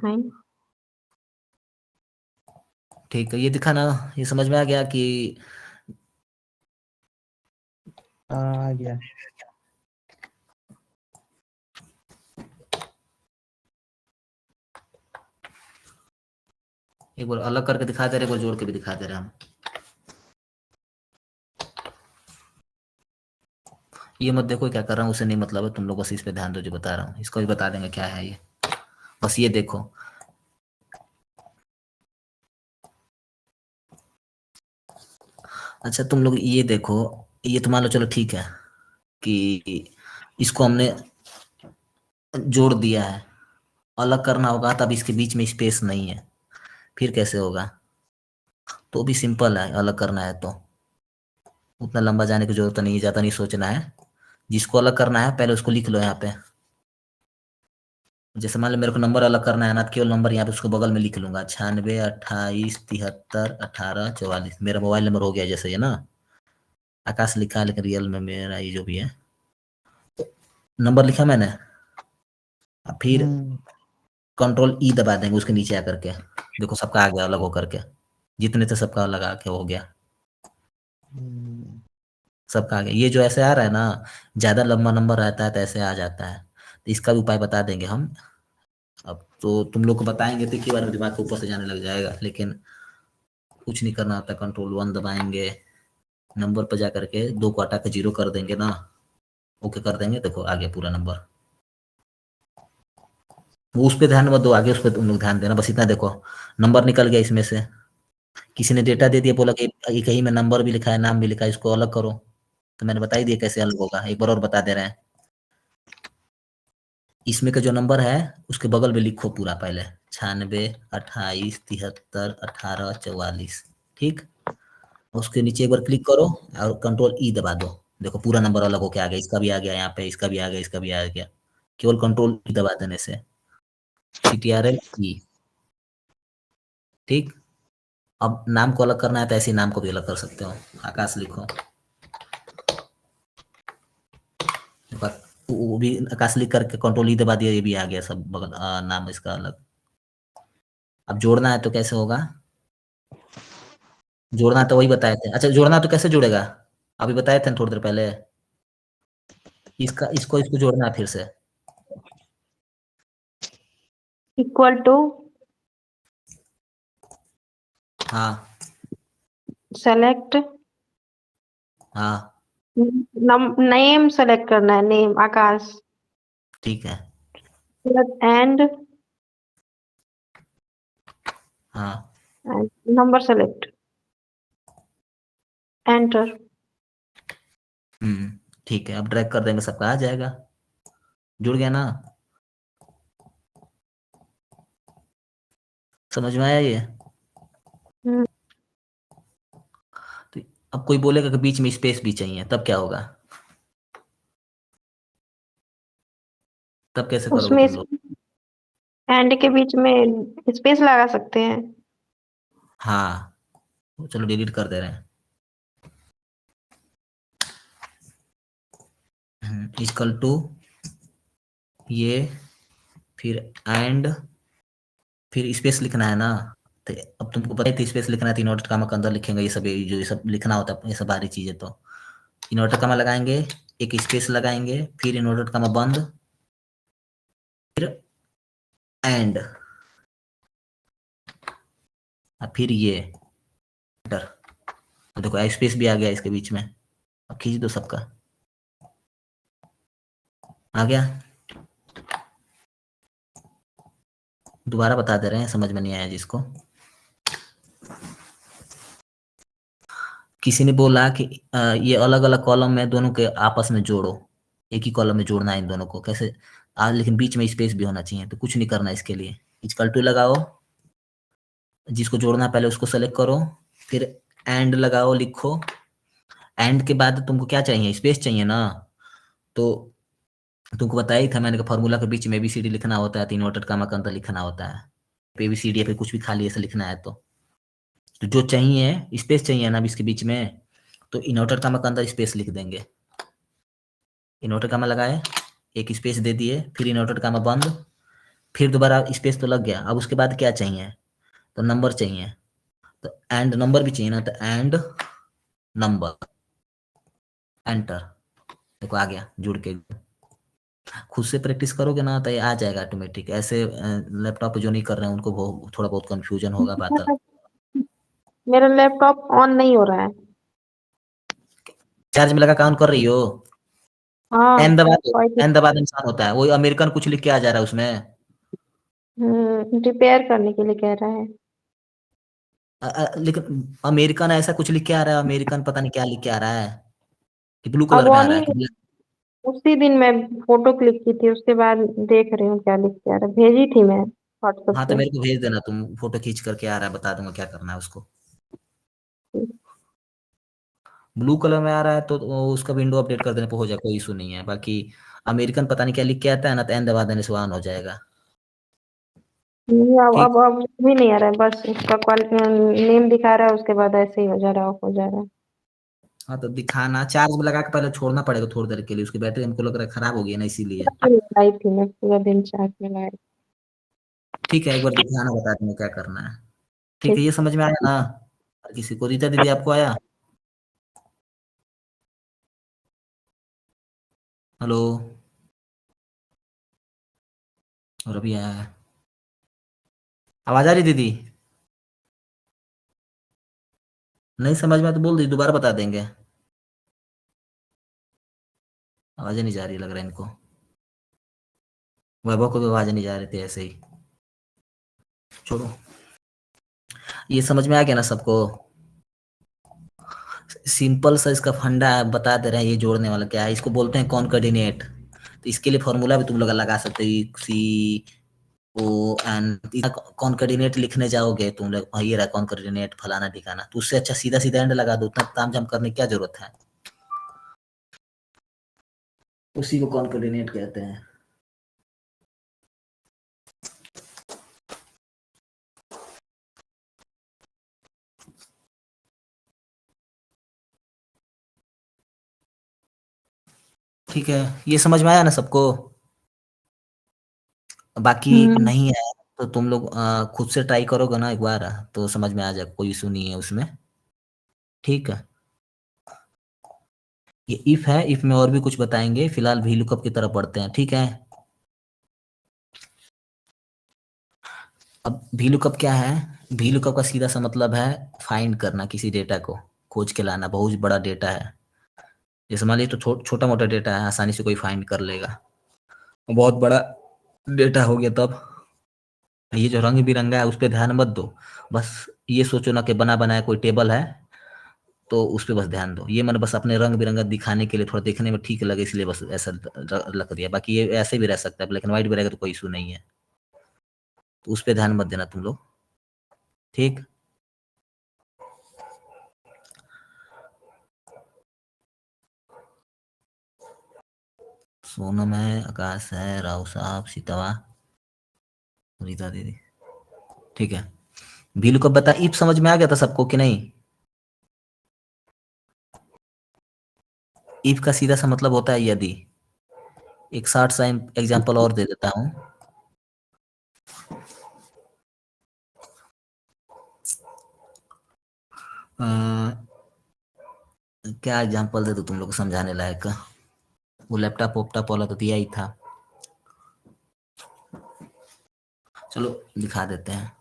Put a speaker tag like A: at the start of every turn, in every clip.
A: नहीं।
B: ठीक है, ये दिखा ना, ये समझ में आ गया कि
C: आ गया।
B: एक बार अलग करके दिखा दे रहे, एक बार जोड़ के भी दिखा दे रहे हम। ये मत देखो क्या कर रहा हूँ, उसे नहीं मतलब है, तुम लोग बस इस पे ध्यान दो जो बता रहा हूँ, इसको भी बता देंगे क्या है ये, बस ये देखो। अच्छा तुम लोग ये देखो, ये तो मान लो चलो ठीक है कि इसको हमने जोड़ दिया है, अलग करना होगा तब इसके बीच में स्पेस नहीं है, फिर कैसे होगा? तो भी सिंपल है, अलग करना है तो उतना लंबा जाने की जरूरत नहीं है, ज्यादा नहीं सोचना है। जिसको अलग करना है पहले उसको लिख लो यहाँ पे। जैसे मान लो मेरे को नंबर अलग करना है ना, केवल नंबर यहाँ पे उसको बगल में लिख लूंगा, 96 28 73 18 44, मेरा मोबाइल नंबर हो गया जैसे ये ना, आकाश लिखा है लेकिन रियल में मेरा ये जो भी है नंबर लिखा मैंने। अब फिर कंट्रोल ई दबा देंगे उसके नीचे आकर के, देखो सबका आ गया अलग होकर के, जितने थे सबका अलग आके हो गया, सबका आ गया। ये जो ऐसे आ रहा है ना, ज्यादा लंबा नंबर रहता है तो ऐसे आ जाता है, तो इसका भी उपाय बता देंगे हम। अब तो तुम लोग को बताएंगे तो एक ही बार में दिमाग के ऊपर से जाने लग जाएगा, लेकिन कुछ नहीं करना होता, कंट्रोल 1 दबाएंगे, नंबर पर जा करके 2 को हटा के 0 कर देंगे ना, ओके कर देंगे, देखो आ गया पूरा नंबर। वो उस पर ध्यान मत दो, आगे उस पर तुम लोग ध्यान देना, बस इतना देखो नंबर निकल गया इसमें से, किसी ने डेटा दे दिया, बोला कि एक ही में नंबर भी लिखा है नाम भी लिखा है, इसको अलग करो, तो मैंने बता ही दिया कैसे अलग होगा, एक बार और बता दे रहे हैं। इसमें का जो नंबर है उसके बगल में लिखो पूरा पहले, 96 28 73 18 44, ठीक। उसके नीचे एक बार क्लिक करो और कंट्रोल ई दबा दो, देखो पूरा नंबर अलग होके आ गया, इसका भी आ गया यहाँ पे, इसका भी आ गया, इसका भी आ गया, केवल कंट्रोल ई दबा देने से, CTRL ई, ठीक। अब नाम को अलग करना है तो ऐसे नाम को भी अलग कर सकते हो, आकाश लिखो, वो भी आकाश लिख करके कंट्रोल ई दबा दिया, ये भी आ गया सब बगल नाम इसका अलग। अब जोड़ना है तो कैसे होगा? जोड़ना तो वही बताए थे, अच्छा जोड़ना तो कैसे जुड़ेगा, अभी बताए थे थोड़ी देर पहले, इसका इसको इसको जोड़ना है फिर से,
A: इक्वल टू
B: हाँ
A: सेलेक्ट,
B: हाँ
A: नेम सेलेक्ट करना है, नेम आकाश,
B: ठीक है,
A: एंड
B: हाँ
A: नंबर सेलेक्ट, एंटर।
B: ठीक है, अब ड्रैग कर देंगे सबका आ जाएगा, जुड़ गया ना, समझ में आया ये? तो अब कोई बोलेगा कि बीच में स्पेस भी चाहिए, तब क्या होगा? तब कैसे करोगे
A: उसमें
B: तुम लोग?
A: एंड के बीच में स्पेस लगा सकते हैं।
B: हाँ चलो डिलीट कर दे रहे हैं, इक्वल टू ये, फिर एंड, फिर स्पेस लिखना है ना, तो अब तुमको पता है स्पेस लिखना है तो इन्वर्टेड कामा के अंदर लिखेंगे, ये सब जो ये सब लिखना होता है, ये सब बाहरी चीजें, तो इन्वर्टेड कामा लगाएंगे, एक स्पेस लगाएंगे, फिर इन्वर्टेड कामा बंद, फिर एंड, फिर ये एंटर, तो देखो स्पेस भी आ गया इसके बीच में, अब खींच दो सबका, आ गया। दोबारा बता दे रहे हैं, समझ में नहीं आया जिसको। किसी ने बोला कि ये अलग अलग कॉलम में दोनों के आपस में जोड़ो, एक ही कॉलम में जोड़ना है इन दोनों को, कैसे? लेकिन बीच में स्पेस भी होना चाहिए, तो कुछ नहीं करना इसके लिए, इक्वल टू लगाओ, जिसको जोड़ना पहले उसको सेलेक्ट करो, फिर एंड लगाओ, लिखो, एंड के बाद तुमको क्या चाहिए, स्पेस चाहिए ना, तो तुमको बताया ही था मैंने, फॉर्मूला के बीच में ABCD लिखना होता है, तो इन्वर्टेड कामा के अंदर लिखना होता है, ABCD या फिर कुछ भी खाली ऐसे लिखना है, तो जो चाहिए स्पेस चाहिए ना इसके बीच में, तो इन्वर्टेड कामा के अंदर स्पेस लिख देंगे, इन्वर्टेड कामा लगाए, एक स्पेस दे दिए, फिर इन्वर्टेड कामा बंद, फिर दोबारा स्पेस तो लग गया, अब उसके बाद क्या चाहिए, तो नंबर चाहिए, तो एंड नंबर भी चाहिए ना, तो एंड नंबर, एंटर, देखो आ गया जुड़ के। खुद से प्रैक्टिस करोगे ना तो ये आ जाएगा ऑटोमेटिक। ऐसे लैपटॉप पे जो नहीं कर रहे हैं उनको थोड़ा बहुत कंफ्यूजन होगा बात।
A: मेरा लैपटॉप ऑन नहीं हो रहा है।
B: चार्ज में लगा काउंट कर रही हो?
A: हाँ
B: एन दबा दो,
A: क्वाइट।
B: एन दबा दो इंसान होता है, वो अमेरिकन कुछ लिख के आ जा रहा है उसमें।
A: रिपेयर करने के लिए कह रहा है।
B: लेकिन अमेरिकन ऐसा कुछ लिख के आ रहा है, अमेरिकन पता नहीं क्या लिख के आ रहा है, कि ब्लू
A: अब
B: कलर में आ
A: ऑन
B: रहा
A: ही
B: है कि
A: उसी दिन मैं फोटो क्लिक की थी, उसके बाद देख रही हूँ क्या लिख के आ रहा है। भेजी थी मैं व्हाट्सएप
B: हाँ तो
A: पे।
B: मेरे को भेज देना तुम, फोटो खींच करके आ रहा है, बता दूंगा क्या करना है उसको। ब्लू कलर में आ रहा है तो उसका विंडो अपडेट कर देने पर हो जाए, कोई इशू नहीं है। बाकी अमेरिकन पता नहीं क्या लिख के आता है ना, तो एन दबा देने से ऑन हो जाएगा।
A: नहीं, अब
B: ठीक।
A: अब अब भी नहीं आ रहा है, बस उसका नेम दिखा रहा है, उसके बाद ऐसे ही हो जा रहा है, ऑफ हो जा रहा है।
B: हाँ तो दिखाना, चार्ज में लगा के पहले छोड़ना पड़ेगा थोड़ी देर के लिए, उसकी बैटरी हमको लग रहा है खराब हो गई है ना, इसीलिए।
A: लगाई थी मैं, पूरा दिन चार्ज में लगाई।
B: ठीक है, एक बार दिखाना, बता देंगे क्या करना है। ठीक है,
A: ठीक।
B: ये समझ में आया ना? और किसी को, रीता दीदी आपको आया? हेलो? और अभी आया है, आवाज आ रही दीदी? नहीं समझ में तो बोल दी, दोबारा बता देंगे। आवाजें नहीं जा रही लग रहा है इनको, वैभव को भी आवाजें नहीं जा रही थी ऐसे ही। छोड़ो, ये समझ में आ गया ना सबको? सिंपल सा इसका फंडा है, बता दे रहे हैं। ये जोड़ने वाला क्या है, इसको बोलते हैं कॉनकॉर्डिनेट। तो इसके लिए फॉर्मूला भी तुम लोग लगा सकते हो, सी ओ एन। कॉनकॉर्डिनेट लिखने जाओगे तुम लोग, ये रहा कॉनकॉर्डिनेट फलाना ठिकाना, तो उससे अच्छा सीधा सीधा एंड लगा दो, उतना तामझाम करने की क्या जरूरत है। उसी को कॉनकॉर्डिनेट कहते हैं। ठीक है, ये समझ में आया ना सबको? बाकी
A: हम्म।
B: नहीं है तो तुम लोग खुद से ट्राई करोगे ना एक बार, तो समझ में आ जाएगा, कोई इशू नहीं है उसमें। ठीक है, ये इफ है, इफ में और भी कुछ बताएंगे, फिलहाल वी लुकअप की तरफ बढ़ते हैं। ठीक है, अब वी लुकअप क्या है? वी लुकअप का सीधा सा मतलब है फाइंड करना, किसी डेटा को खोज के लाना। बहुत बड़ा डेटा है, जैसे मान लीजिए तो छोटा मोटा डेटा है, आसानी से कोई फाइंड कर लेगा। बहुत बड़ा डेटा हो गया तब, ये जो रंग बिरंगा है उस पर ध्यान मत दो। बस ये सोचो ना कि बना बनाया कोई टेबल है, तो उस पर बस ध्यान दो। ये मैंने बस अपने रंग बिरंगा दिखाने के लिए, थोड़ा देखने में ठीक लगे इसलिए बस ऐसा रख दिया। बाकी ये ऐसे भी रह सकता है, ब्लैक एंड व्हाइट भी रहेगा तो कोई इशू नहीं है, तो उस पर ध्यान मत देना तुम लोग। ठीक, सोनम है, आकाश है, राव साहब, सीतावा, रीता दीदी। ठीक है, भीलू को बता, इफ समझ में आ गया था सबको कि नहीं? इफ का सीधा सा मतलब होता है यदि। एक शॉर्ट सा एग्जांपल और दे देता हूं। क्या एग्जांपल दे दो तुम लोग को समझाने लायक? वो लैपटॉप वोपटॉप वाला तो दिया ही था, चलो दिखा देते हैं।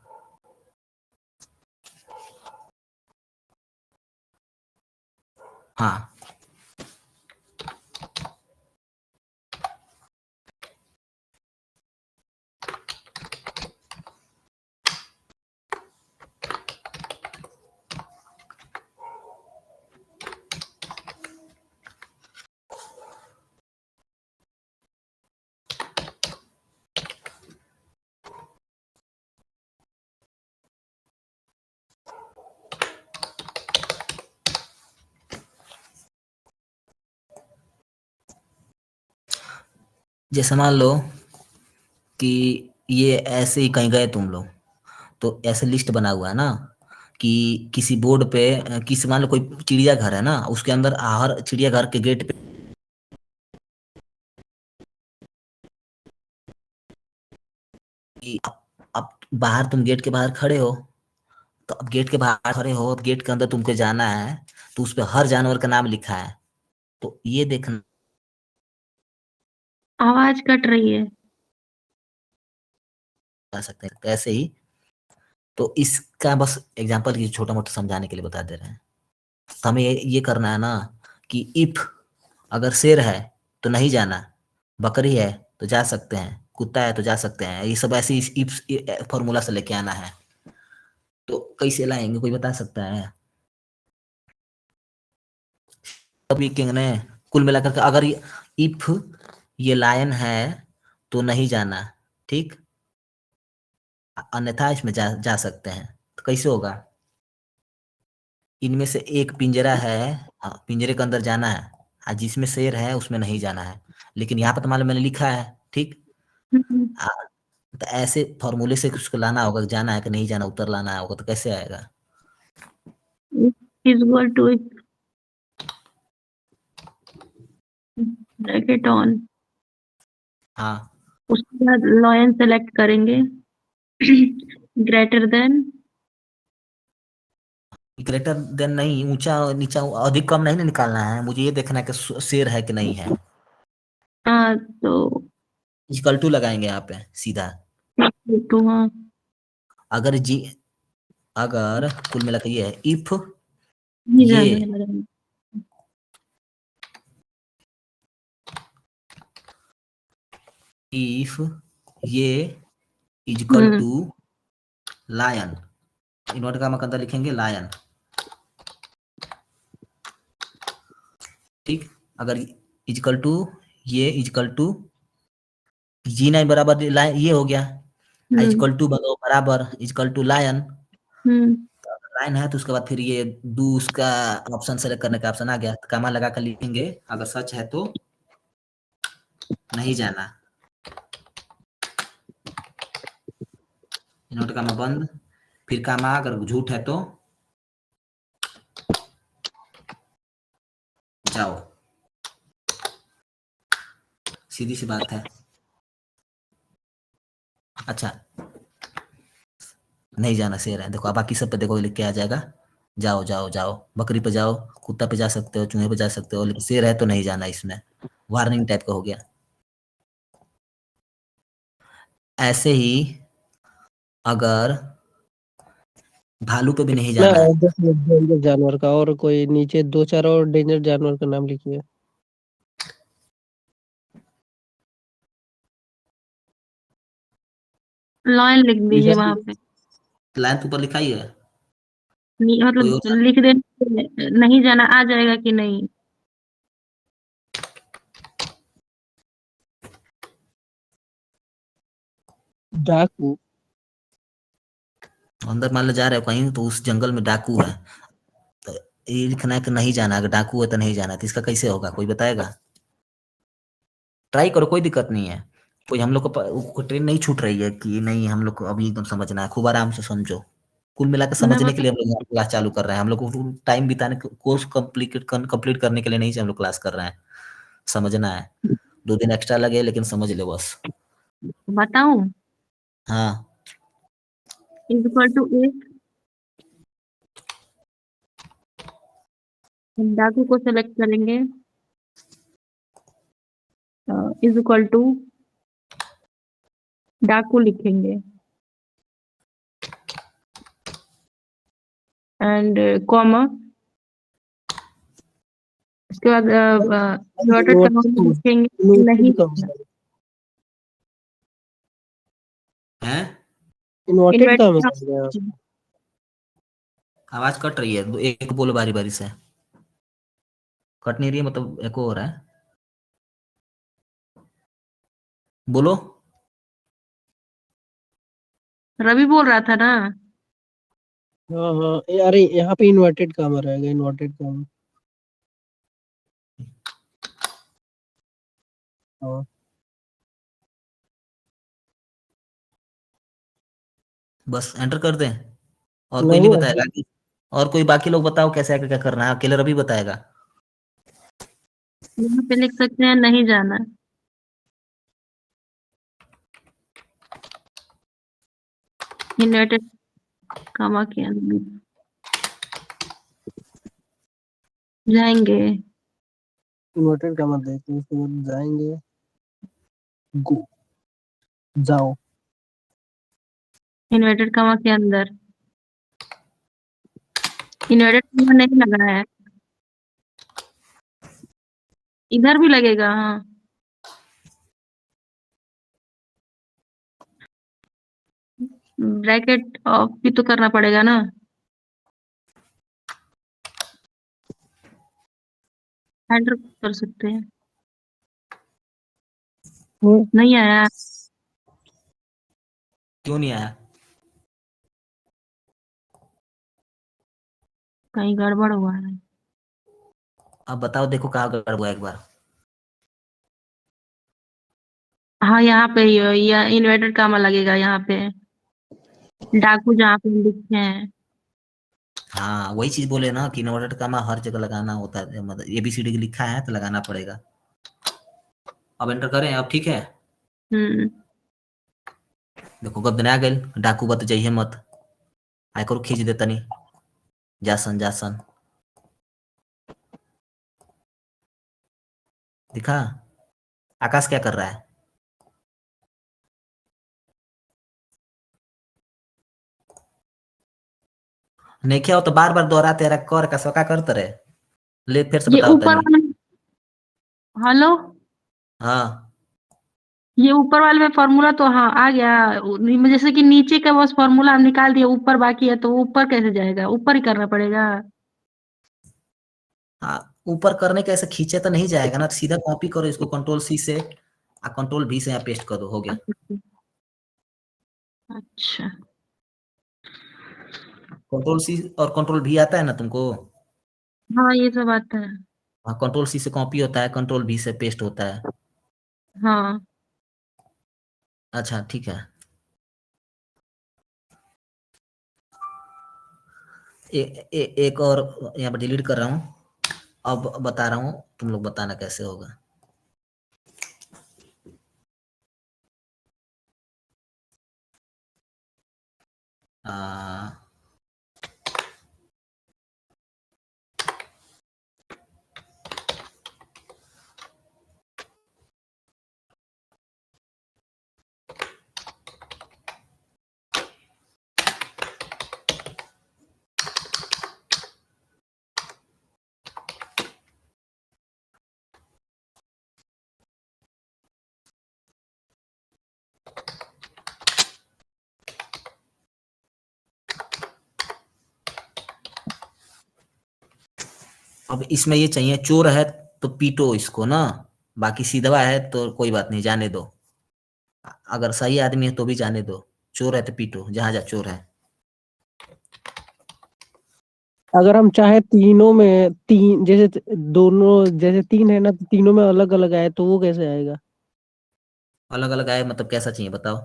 B: हाँ, जैसे मान लो कि ये ऐसे ही कहीं गए तुम लोग, तो ऐसे लिस्ट बना हुआ है ना, कि किसी बोर्ड पे किसी, मान लो कोई चिड़ियाघर है ना, उसके अंदर हर चिड़ियाघर के गेट पे कि अब बाहर तुम गेट के बाहर खड़े हो, तो अब गेट के बाहर खड़े हो, अब गेट के अंदर तुमको जाना है, तो उस पे हर जानवर का नाम लिखा है, तो ये देखना
A: आवाज कट रही है।
B: जा सकते हैं कैसे ही। तो इसका बस एग्जांपल की छोटा मोटा समझाने के लिए बता दे रहे हैं। तो हमें ये करना है ना कि इफ अगर शेर है तो नहीं जाना, बकरी है तो जा सकते हैं, कुत्ता है तो जा सकते हैं, ये सब ऐसे इफ फॉर्मूला से लेके आना है। तो कैसे लाएंगे, कोई बता सकता है? तभी किंग ने कुल मिलाकर के अगर इफ ये लायन है तो नहीं जाना, ठीक, अन्यथा इसमें जा सकते हैं। तो कैसे होगा? इनमें से एक पिंजरा है, हाँ, पिंजरे के अंदर जाना है, और जिसमें शेर है उसमें नहीं जाना है, लेकिन यहाँ पर तो मान लो मैंने लिखा है, ठीक। हाँ, तो ऐसे फॉर्मूले से उसको लाना होगा, जाना है कि नहीं जाना, उत्तर लाना होगा, तो कैसे आएगा?
A: Is equal to bracket on,
B: हाँ,
A: उसके बाद लॉयन सेलेक्ट करेंगे ग्रेटर देन,
B: ग्रेटर देन नहीं, ऊंचा नीचा अधिक कम नहीं ना निकालना है, मुझे ये देखना है कि शेर है कि नहीं है।
A: तो
B: इक्वल टू लगाएंगे यहाँ पे सीधा।
A: टू, हाँ,
B: अगर जी अगर कुल मिला के ये है इफ
A: नहीं
B: ये
A: जाना।
B: इफ ये इक्वल टू लायन, इन्वर्ट का अंदर लिखेंगे लायन, ठीक। अगर इक्वल टू ये इक्वल टू जी नहीं बराबर लायन, ये हो गया, इक्वल टू बराबर इक्वल टू लायन, लाइन है तो उसके बाद फिर ये डू उसका ऑप्शन सेलेक्ट करने का ऑप्शन आ गया, तो कामा लगा कर लिखेंगे, अगर सच है तो नहीं जाना, नोट कामा बंद, फिर कामा अगर झूठ है तो जाओ, सीधी सी बात है। अच्छा, नहीं जाना शेर है, देखो अब बाकी सब पे देखो लिख के आ जाएगा, जाओ जाओ जाओ, बकरी पे जाओ, कुत्ता पे जा सकते हो, चूहे पे जा सकते हो, लेकिन शेर है तो नहीं जाना, इसमें वार्निंग टाइप का हो गया। ऐसे ही अगर भालू पे भी नहीं
C: ना
B: जाना है,
C: डेंजर जानवर का, और कोई नीचे 2-4 और डेंजर जानवर का नाम लिखिए।
A: लॉयन लिख दीजिए वहां पे,
B: लाइन तो ऊपर लिखा ही है, कोई
A: मतलब
B: और
A: लिख देने, नहीं जाना आ जाएगा कि नहीं?
C: डाकू,
B: अंदर मान लो जा रहे हो कहीं, तो उस जंगल में डाकू है, तो ये लिखना है कि नहीं जाना, अगर डाकू है तो नहीं जाना, तो इसका कैसे होगा, कोई बताएगा? ट्राई करो, कोई दिक्कत नहीं है, कोई हम लोग को ट्रेन नहीं छूट रही है कि नहीं, हम लोग को अभी एकदम समझना है, खूब आराम से समझो। कुल मिलाकर
A: मैं
B: समझने के
A: बता
B: लिए हम लोग क्लास चालू कर रहे हैं, हम लोग को टाइम बिताने, कोर्स कंप्लीट करने के लिए नहीं हम लोग क्लास कर रहे हैं, समझना है। 2 दिन एक्स्ट्रा लगे लेकिन समझ लो बस।
A: बताऊं,
B: हाँ,
A: इज इक्वल टू ए, हम डाकू को सेलेक्ट करेंगे, इज इक्वल टू डाकू लिखेंगे, एंड कॉमा, उसके बाद डॉटेड कॉमा लिखेंगे नहीं,
B: है
C: इन्वर्टेड का
A: इन्वर्टेड,
C: मतलब
B: आवाज कट रही है, एक बोलो बारी बारी से, कट नहीं रही है मतलब एको हो रहा है, बोलो।
A: रवि बोल रहा था ना।
C: हाँ हाँ, अरे यहाँ पे इन्वर्टेड कामा रहेगा, इन्वर्टेड कामा। हाँ,
B: बस एंटर कर दें, और कोई नहीं
C: नहीं
B: बताएगा कि, और कोई बाकी लोग बताओ कैसे क्या करना है, अकेले रवि बताएगा?
A: यहाँ पे लिख सकते हैं नहीं जाना। इन्वर्टेड कामा के अंदर जाएंगे।
C: इन्वर्टेड का मत देखते, उसके बाद जाएंगे। गो, जाओ।
A: इन्वर्टेड कामा के अंदर इन्वर्टेड कामा नहीं लगा है, इधर भी लगेगा। हाँ, ब्रैकेट ऑफ भी तो करना पड़ेगा ना। एंटर कर सकते हैं। नहीं आया।
B: क्यों नहीं आया?
A: कहीं गड़बड़ हुआ है।
B: अब बताओ, देखो कहाँ गड़बड़ हुआ एक बार।
A: हाँ, यहाँ पे ये इन्वर्टेड कामा लगेगा यहाँ पे, डाकू जहाँ पे हम लिखे हैं।
B: हाँ, वही चीज बोले ना कि इन्वर्टेड कामा हर जगह लगाना होता है, मतलब ABCD लिखा है तो लगाना पड़ेगा। अब एंटर करें, अब ठीक है। देखो गद आ गए, डाकू बत जाइए मत, आय करो खींच दे तनी, जासन जासन दिखा। आकाश क्या कर रहा है? नहीं क्या हो तो बार बार दोहराते रहा, कर का सका करते रहे। ले फिर से
A: ये
B: बताओ
A: ऊपर
B: तनी।
A: वाले, हेलो,
B: हाँ
A: ये ऊपर वाले में फॉर्मूला तो हाँ आ गया। जैसे कि नीचे का बस फॉर्मूला हम निकाल दिया, ऊपर बाकी है, तो वो ऊपर कैसे जाएगा? ऊपर ही करना पड़ेगा।
B: हाँ, ऊपर करने के ऐसे खींचे तो नहीं जाएगा ना, सीधा कॉपी करो इसको Ctrl+C से, Ctrl+V से यहाँ पेस्ट कर दो, हो गया।
A: अच्छा,
B: Ctrl+C और Ctrl+V आता है ना तुमको?
A: हाँ ये सब आता है।
B: हाँ, Ctrl+C से कॉपी होता है, Ctrl+V से पेस्ट होता है।
A: हाँ,
B: अच्छा ठीक है। एक और यहाँ पर डिलीट कर रहा हूँ, अब बता रहा हूँ, तुम लोग बताना कैसे होगा। अब इसमें ये चाहिए, चोर है तो पीटो इसको ना, बाकी सीधवा है तो कोई बात नहीं, जाने दो। अगर सही आदमी है तो भी जाने दो, चोर है तो पीटो, जहां जा चोर है।
C: अगर हम चाहे तीनों में तीन, जैसे दोनों जैसे तीन है ना, तो तीनों में अलग अलग आए तो वो कैसे आएगा?
B: अलग अलग आए मतलब कैसा चाहिए बताओ,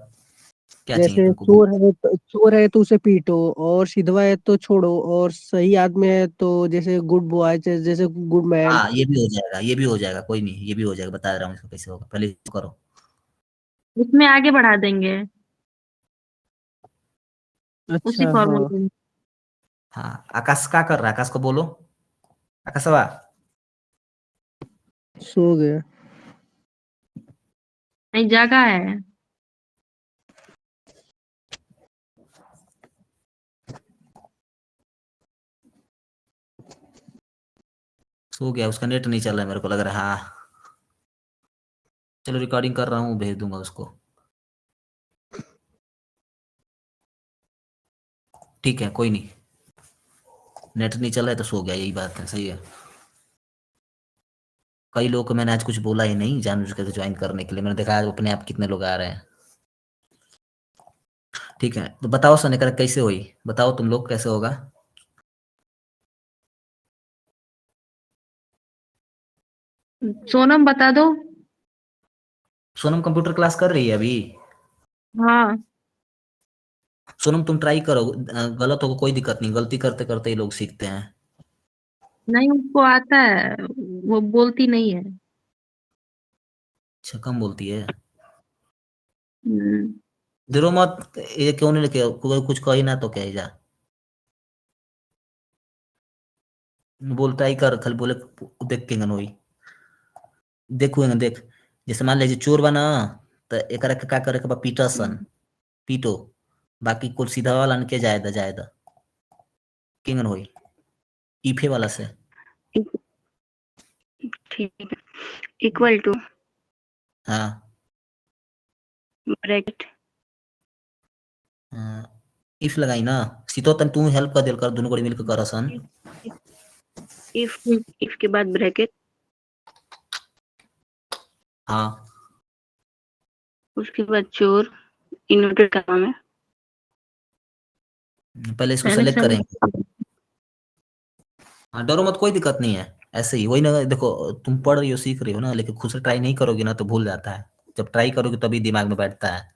B: क्या चाहिए
C: जैसे
B: तुमको बोलो।
C: चोर है तो उसे पीटो, और सिधवा है तो छोड़ो, और सही आदमी है तो जैसे गुड बॉय, जैसे गुड मैन।
B: हाँ ये भी हो जाएगा, ये भी हो जाएगा, कोई नहीं, ये भी हो जाएगा, बता रहा हूँ इसको कैसे होगा, पहले इसको करो।
A: इसमें आगे बढ़ा देंगे उसी
C: अच्छा हाँ।
A: फॉर्मूले में।
B: हाँ, आकाश क्या कर रहा है, आकाश को बोलो, आकाशवा।
C: सो गया।
A: नहीं, जगह है।
B: सो गया, उसका नेट नहीं चल रहा है मेरे को लग रहा है। हाँ चलो, रिकॉर्डिंग कर रहा हूँ, भेज दूंगा उसको। ठीक है, कोई नहीं, नेट नहीं चल रहा है तो सो गया, यही बात है, सही है। कई लोगों को मैंने आज कुछ बोला ही नहीं, जानबूझ करके ज्वाइन करने के लिए, मैंने देखा आज अपने आप कितने लोग आ रहे हैं। ठीक है, तो बताओ सोनेकर कैसे हुई, बताओ तुम लोग कैसे होगा।
A: सोनम बता दो।
B: सोनम कंप्यूटर क्लास कर रही है अभी?
A: हाँ,
B: सोनम तुम ट्राई करो, गलत होगा कोई दिक्कत नहीं, गलती करते करते ही लोग सीखते हैं।
A: नहीं उसको आता है, वो बोलती नहीं है।
B: अच्छा, कम बोलती है।
A: हम्म,
B: डरो मत, ये क्यों नहीं लिखे, कोई कुछ कही ना तो कह जा, बोलता ही कर, खाली बोले देख के गनोई देखो ना देख। जैसे मान लीजिए चोर बना, तो एकरा के का करे के बा, पीटसन पीटो, बाकी कुल सीधा वाला के जायदा जायदा किंगन होई ईफे वाला से।
D: ठीक है, इक्वल टू
B: हाँ
D: ब्रैकेट
B: इफ लगाई ना, सीतो तन तू हेल्प कर दिल कर, दोनों को मिलकर करसन।
D: इफ के बाद ब्रैकेट,
B: हाँ
D: उसके बाद चोर इन्वर्टेड कॉमा में,
B: पहले इसको
A: पहले
B: सेलेक्ट
A: से
B: करेंगे। हाँ डरो मत, कोई दिक्कत नहीं है, ऐसे ही वही ना, देखो तुम पढ़ रही हो सीख रही हो ना, लेकिन खुद से ट्राई नहीं करोगे ना तो भूल जाता है, जब ट्राई करोगे तभी दिमाग में बैठता है।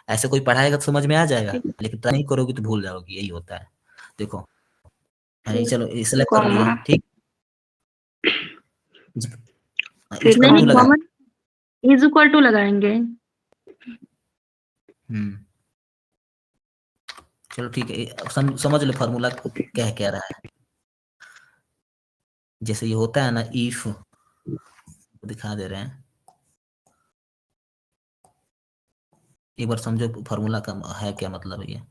B: ऐसे कोई पढ़ाएगा तो समझ में आ जाएगा, लेकिन ट्राई नहीं करोगे तो भूल जाओगी, यही होता है। देखो चलो सेलेक्ट कर लिए,
D: कॉमा
B: ठीक।
D: फिर
B: इफ
A: नहीं
B: क्यों
A: नहीं,
B: लगाया?
A: कॉमन इज इक्वल टू लगाएंगे।
B: चलो ठीक है, समझ लो फार्मूला क्या कह रहा है। जैसे ये होता है ना, इफ दिखा दे रहे हैं, एक बार समझो फार्मूला का है क्या मतलब है ये।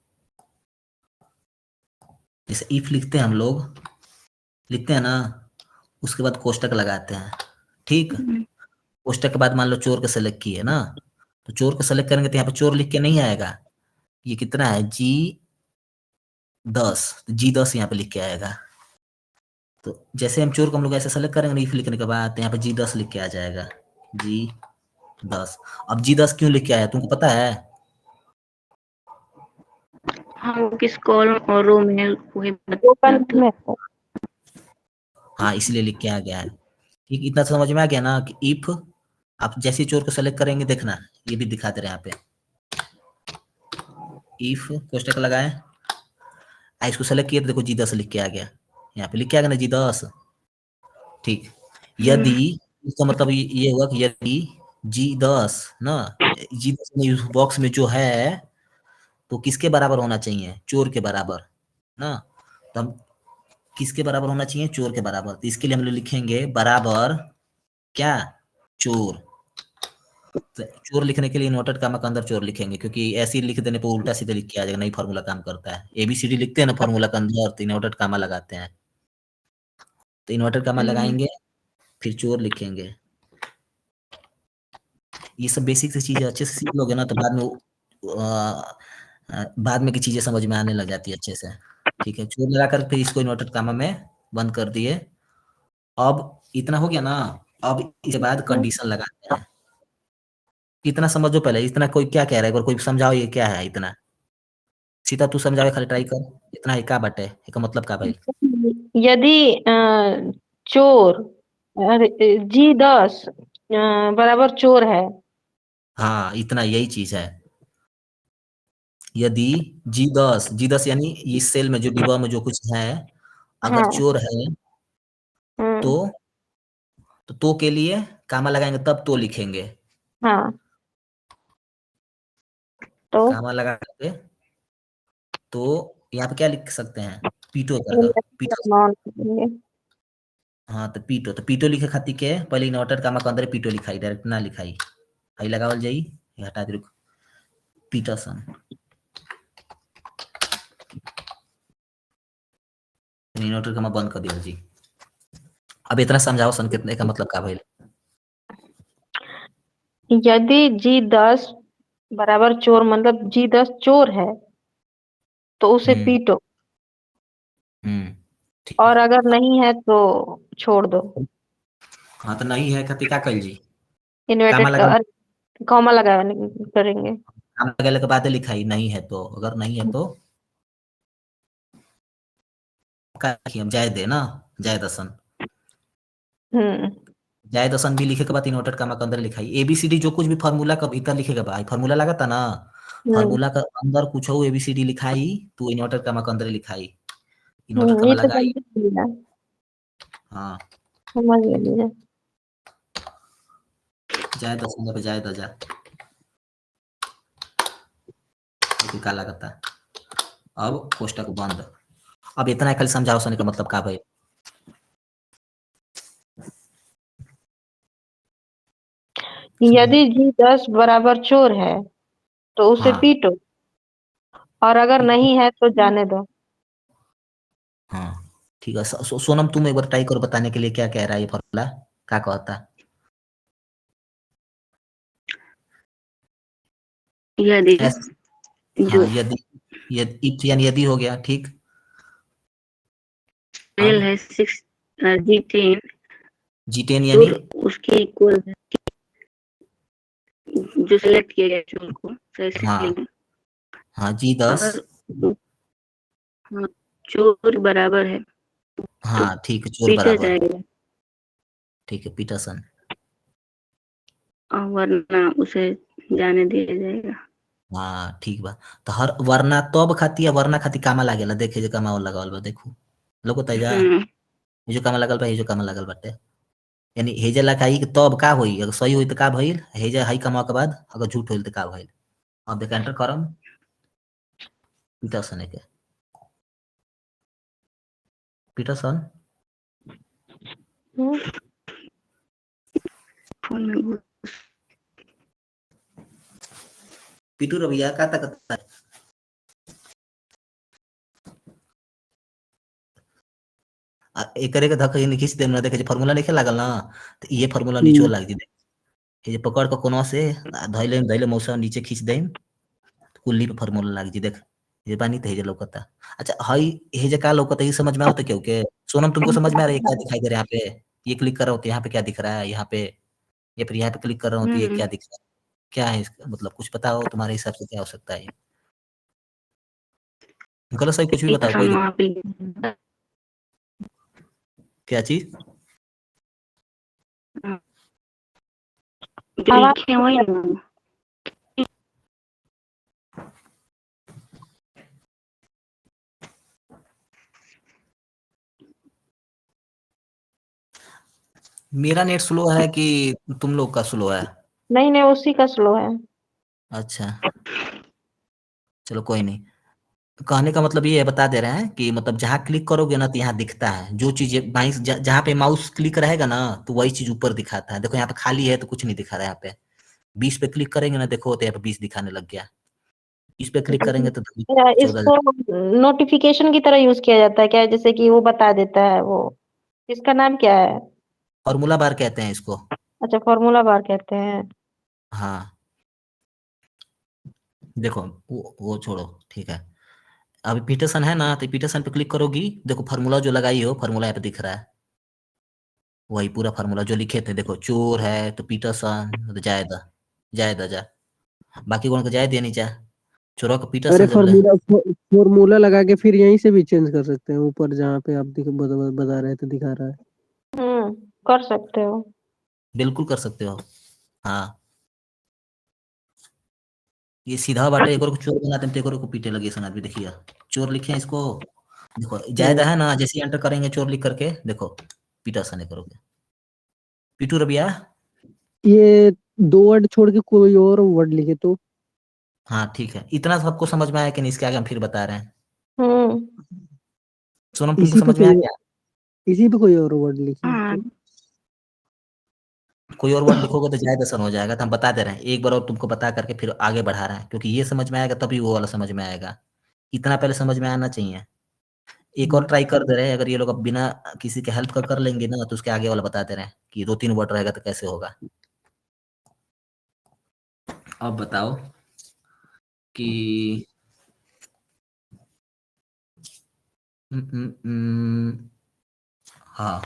B: जैसे इफ लिखते हैं हम लोग, लिखते हैं ना, उसके बाद कोष्टक लगाते हैं, ठीक। कोष्टक के बाद मान लो चोर के सेलेक्ट किए ना, तो चोर के सेलेक्ट करेंगे तो यहाँ पे चोर लिख के नहीं आएगा, ये कितना है G10, G10 यहाँ पे लिख के आएगा। तो जैसे हम चोर को हम लोग ऐसे सेलेक्ट करेंगे इफ लिखने के बाद, तो यहाँ पे G10 लिख के आ जाएगा, G10। अब G10 क्यों लिख के आया तुमको पता है?
D: हम किस कॉलम और रो में वही बताते हैं।
B: हाँ इसलिए लिख के आ गया है, ठीक। इतना समझ में आ गया ना कि इफ आप जैसे ही चोर को सेलेक्ट करेंगे, देखना ये भी दिखा दे रहे हैं यहाँ पे, इफ कोष्टक लगाए, इसको सेलेक्ट किया तो देखो G10 लिख के आ गया, यहाँ पे लिख के आ गया ना G10, ठीक। यदि इसका मतलब ये हुआ कि यदि G10 ना, G10 में इस बॉक्स में जो है तो किसके बराबर होना चाहिए, चोर के बराबर ना। तो हम किसके बराबर होना चाहिए, चोर के बराबर, तो इसके लिए हम लोग लिखेंगे बराबर क्या, चोर। तो चोर लिखने के लिए इन्वर्टेड कॉमा के अंदर चोर लिखेंगे, क्योंकि ऐसे ही लिख देने पर उल्टा सीधे लिख के आ जाएगा, नहीं फार्मूला काम करता है। ABCD लिखते हैं ना फार्मूला के अंदर, तो इन्वर्टेड कॉमा लगाते हैं, तो इन्वर्टेड कॉमा लगाएंगे, फिर चोर लिखेंगे। ये सब बेसिक से चीजें अच्छे से सीख लोगे ना, तो बाद में की चीजें समझ में आने लग जाती है अच्छे से, ठीक है। चोर लगाकर फिर इसको इन्वर्टेड कॉमा में बंद कर दिए। अब इतना हो गया ना, अब इसके बाद कंडीशन लगाते हैं। इतना समझो पहले, इतना कोई क्या कह रहा है, एक बार कोई समझाओ ये क्या है इतना। सीता तू समझाओ, खाली ट्राई कर, इतना है का बटे, एक मतलब का भाई।
A: यदि चोर G10 बराबर चोर है,
B: हाँ इतना यही चीज है। यदि G10 यानी इस सेल में जो डिब्बा में जो कुछ है, अगर
A: हाँ
B: चोर है तो तो के लिए कामा लगाएंगे, तब तो लिखेंगे,
A: हाँ तो
B: कामा लगा के तो यहाँ पे क्या लिख सकते हैं, पीटो करके, पीटो। हाँ तो पीटो लिखे खातिर के पहले इन्वर्टेड कामा के अंदर पीटो लिखाई, डायरेक्ट ना लिखाई, हई लगावल जाई, ये हटा दे, रुक, पीटरसन। इन्वर्टेड कामा बंद कर दिया जी। अब इतना समझाओ सन, कितने का मतलब का भाई।
A: यदि G10 बराबर चोर मतलब G10 चोर है तो उसे पीटो,
B: ठीक
A: और
B: है।
A: अगर नहीं है तो छोड़ दो।
B: हाँ तो नहीं है खातिर का कल जी, कामा
A: इन्वर्टेड
B: लगा,
A: कॉमा लगा करेंगे।
B: कामा लगाने के बाद लिखाई, नहीं है तो, अगर नहीं है तो का लिखिए, हम जाए दे ना, जाए दसन, जाए दसन भी लिखे के बाद इन्वर्टेड कामा के अंदर लिखाई, ABCD जो कुछ भी फार्मूला का भीतर लिखेगा भाई, फार्मूला लगा था ना, फार्मूला का अंदर कुछ हो ABCD लिखाई तो इन्वर्टेड कामा के अंदर लिखाई, इन्वर्टेड कामा
A: ये तो
B: लगाई।
A: समझ लिया,
B: हाँ
A: समझ लिया।
B: जाए दसन पे जाए दा जा। फिर का लगता। अब कोष्टक बंद। अब इतना खाली समझाओ सने का मतलब का भाई।
E: यदि जी 10 बराबर चोर है तो उसे
B: हाँ
E: पीटो, और अगर नहीं है तो जाने दो।
B: हाँ ठीक है। सोनम तुम एक बार ट्राई करो बताने के लिए क्या कह रहा है ये फॉर्मूला, क्या कहता।
D: यदि
B: हाँ
D: जो
B: यदि, इफ यानी यदि हो गया ठीक।
D: एल
B: अब
D: है 6 G10
B: G10 यानी
D: चोर उसके इक्वल है, जो सिलेक्ट किया गया चोर को सही
B: हाँ
D: स्पेलिंग।
B: हाँ G10
D: अगर हाँ, चोर बराबर है तो
B: हाँ ठीक है, चोर
D: पीटा
B: बराबर
D: जाएगा,
B: ठीक है पीटरसन।
D: और वरना उसे जाने दिया जाएगा।
B: हाँ ठीक बा। तो हर वरना तब खाती या वरना खाती कामा लागेला, देखे जो कामा लगावल बा देखो लोगो तैजा, ये जो कामा लगल बा, ये जो कामा लगल बाटे, यानी हेजे लगाई कि तब का होई, अगर सही होई तो का भइल हेजे हाई कमा के बाद, अगर झूठ होइल तो का भइल। अब देख एंटर करम पीटरसन के, पीटरसन
D: फोन में
B: पीटू रवैया का तक एकरे के धक खींच देम ना, देखे फार्मूला लिखे लागल ना, तो ये फार्मूला नीचे लाग जी, ये पकड़ के कोनो से धैले धैले मौसा नीचे खींच देम, कुल्ली पे फार्मूला लाग जी देख, ये पानी तो हेजे लौकता। अच्छा हई हेजे का लौकता ये समझ में आवता क्यों के सोनम, तुमको समझ में आ रहा है क्या दिखाई दे रहा है यहाँ पे, ये क्लिक कर रहा हूँ तो यहाँ पे क्या दिख रहा है यहाँ पे, या फिर यहाँ पे क्लिक कर रहा हूँ तो ये क्या दिख रहा है, क्या है इसका मतलब, कुछ बताओ तुम्हारे हिसाब से क्या हो सकता है ये, गलत सही कुछ भी बताओ कोई
D: वहाँ पे
B: क्या चीज।
D: जो लिखे हुए हैं ना,
B: मेरा नेट स्लो है कि तुम लोग का स्लो है।
E: नहीं नहीं, उसी का स्लो है।
B: अच्छा चलो कोई नहीं, कहने का मतलब ये है, बता दे रहे हैं कि मतलब जहाँ क्लिक करोगे ना तो यहाँ दिखता है जो चीज माउस जहाँ पे माउस क्लिक रहेगा ना तो वही चीज ऊपर दिखाता है। देखो यहाँ पे खाली है तो कुछ नहीं दिखा रहा है, यहाँ पे 20 पे क्लिक करेंगे ना देखो तो यहाँ पे 20 दिखाने लग गया, 20 पे क्लिक करेंगे तो
E: या
B: 14।
E: इसको नोटिफिकेशन की तरह यूज किया जाता है क्या, जैसे कि वो बता देता है वो, इसका नाम क्या है?
B: फॉर्मूला बार कहते हैं इसको।
E: अच्छा, फॉर्मूला बार कहते हैं।
B: हाँ देखो वो छोड़ो ठीक है, अभी पीटरसन है ना तो पीटरसन पे क्लिक करोगी, देखो फार्मूला जो लगाई हो फार्मूला यहाँ पे दिख रहा है, वही पूरा फार्मूला जो लिखे थे, देखो चोर है तो पीटरसन तो जायदा जायदा जा, बाकी कौन को जाए दिया नहीं जा, चोरों का
C: अरे
B: पीटरसन जब ले।
C: फॉर्मूला लगा के फिर यहीं से भी चेंज कर सकते हैं, ऊपर जहाँ पे आप बता रहे थे दिखा रहा है।
E: कर सकते हो।
B: बिल्कुल कर सकते हो। हाँ ये सीधा बाटे, एक और को चोर बनाते हैं तो एक और को पीटे लगे सन आदमी, देखिए चोर लिखे हैं इसको, देखो जायदा है ना, जैसे एंटर करेंगे चोर लिख करके देखो पीटरसन है करोगे, पीटू रबिया।
C: ये 2 वर्ड छोड़ के कोई और वर्ड लिखे तो।
B: हाँ ठीक है, इतना सबको समझ में आया कि नहीं, इसके आगे हम फिर बता रहे हैं।
E: हम्म
B: सोनम तुमको समझ में आया क्या,
C: इसी पे कोई और वर्ड लिखिए
D: हाँ,
C: तो।
B: कोई और वर्ड लिखोगे तो ज्यादा सन हो जाएगा, तो हम बता दे रहे हैं एक बार और तुमको बता करके फिर आगे बढ़ा रहे हैं, क्योंकि ये समझ में आएगा तभी वो वाला समझ में आएगा, इतना पहले समझ में आना चाहिए। एक और ट्राई कर दे रहे हैं, अगर ये लोग अब बिना किसी के हेल्प का कर लेंगे ना तो उसके आगे वाला बता दे रहे हैं कि 2-3 वर्ड रहेगा तो कैसे होगा। अब बताओ कि हाँ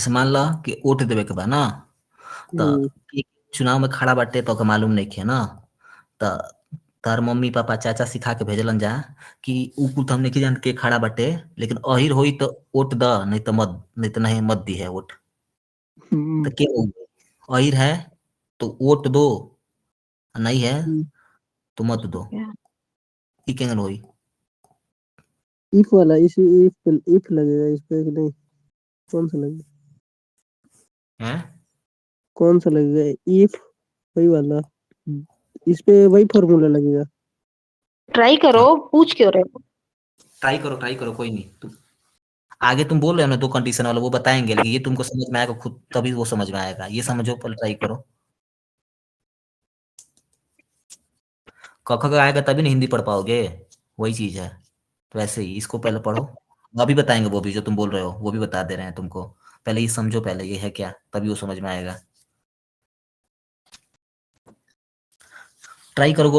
B: जैसे मान ला कि वोट देवे के बा ना, तो एक चुनाव में खड़ा बाटे तो ओके मालूम नहीं है ना, तो तार मम्मी पापा चाचा सिखा के भेजलन जा कि ऊ कुछ हमने की जान के खड़ा बाटे, लेकिन अहिर होई तो वोट द, नहीं तो मत, नहीं मत दी है वोट। तो के अहिर है तो वोट दो, नहीं है तो मत दो। ई केंगन होई?
C: इफ वाला, इफ लगेगा इस पे कि नहीं? कौन सा लगेगा?
B: हैं?
C: कौन सा लगेगा? इफ वही वाला, इस पे वही फॉर्मूला लगेगा।
E: ट्राई करो, पूछ क्यों रहे हो?
B: ट्राई करो, कोई नहीं। तुम आगे तुम बोल रहे हो ना 2 कंडीशन वाला, वो बताएंगे, लेकिन ये तुमको समझ में आएगा खुद, तभी वो समझ में आएगा। ये समझो, पहले ट्राई करो। क ख ग आएगा तभी ना हिंदी पढ़ पाओगे, वही चीज है। तो ऐसे ही इसको पहले पढ़ो, अभी बताएंगे वो भी जो तुम बोल रहे हो, वो भी बता दे रहे हैं तुमको। पहले ये समझो, पहले ये है क्या, तभी वो समझ में आएगा। ट्राई करो,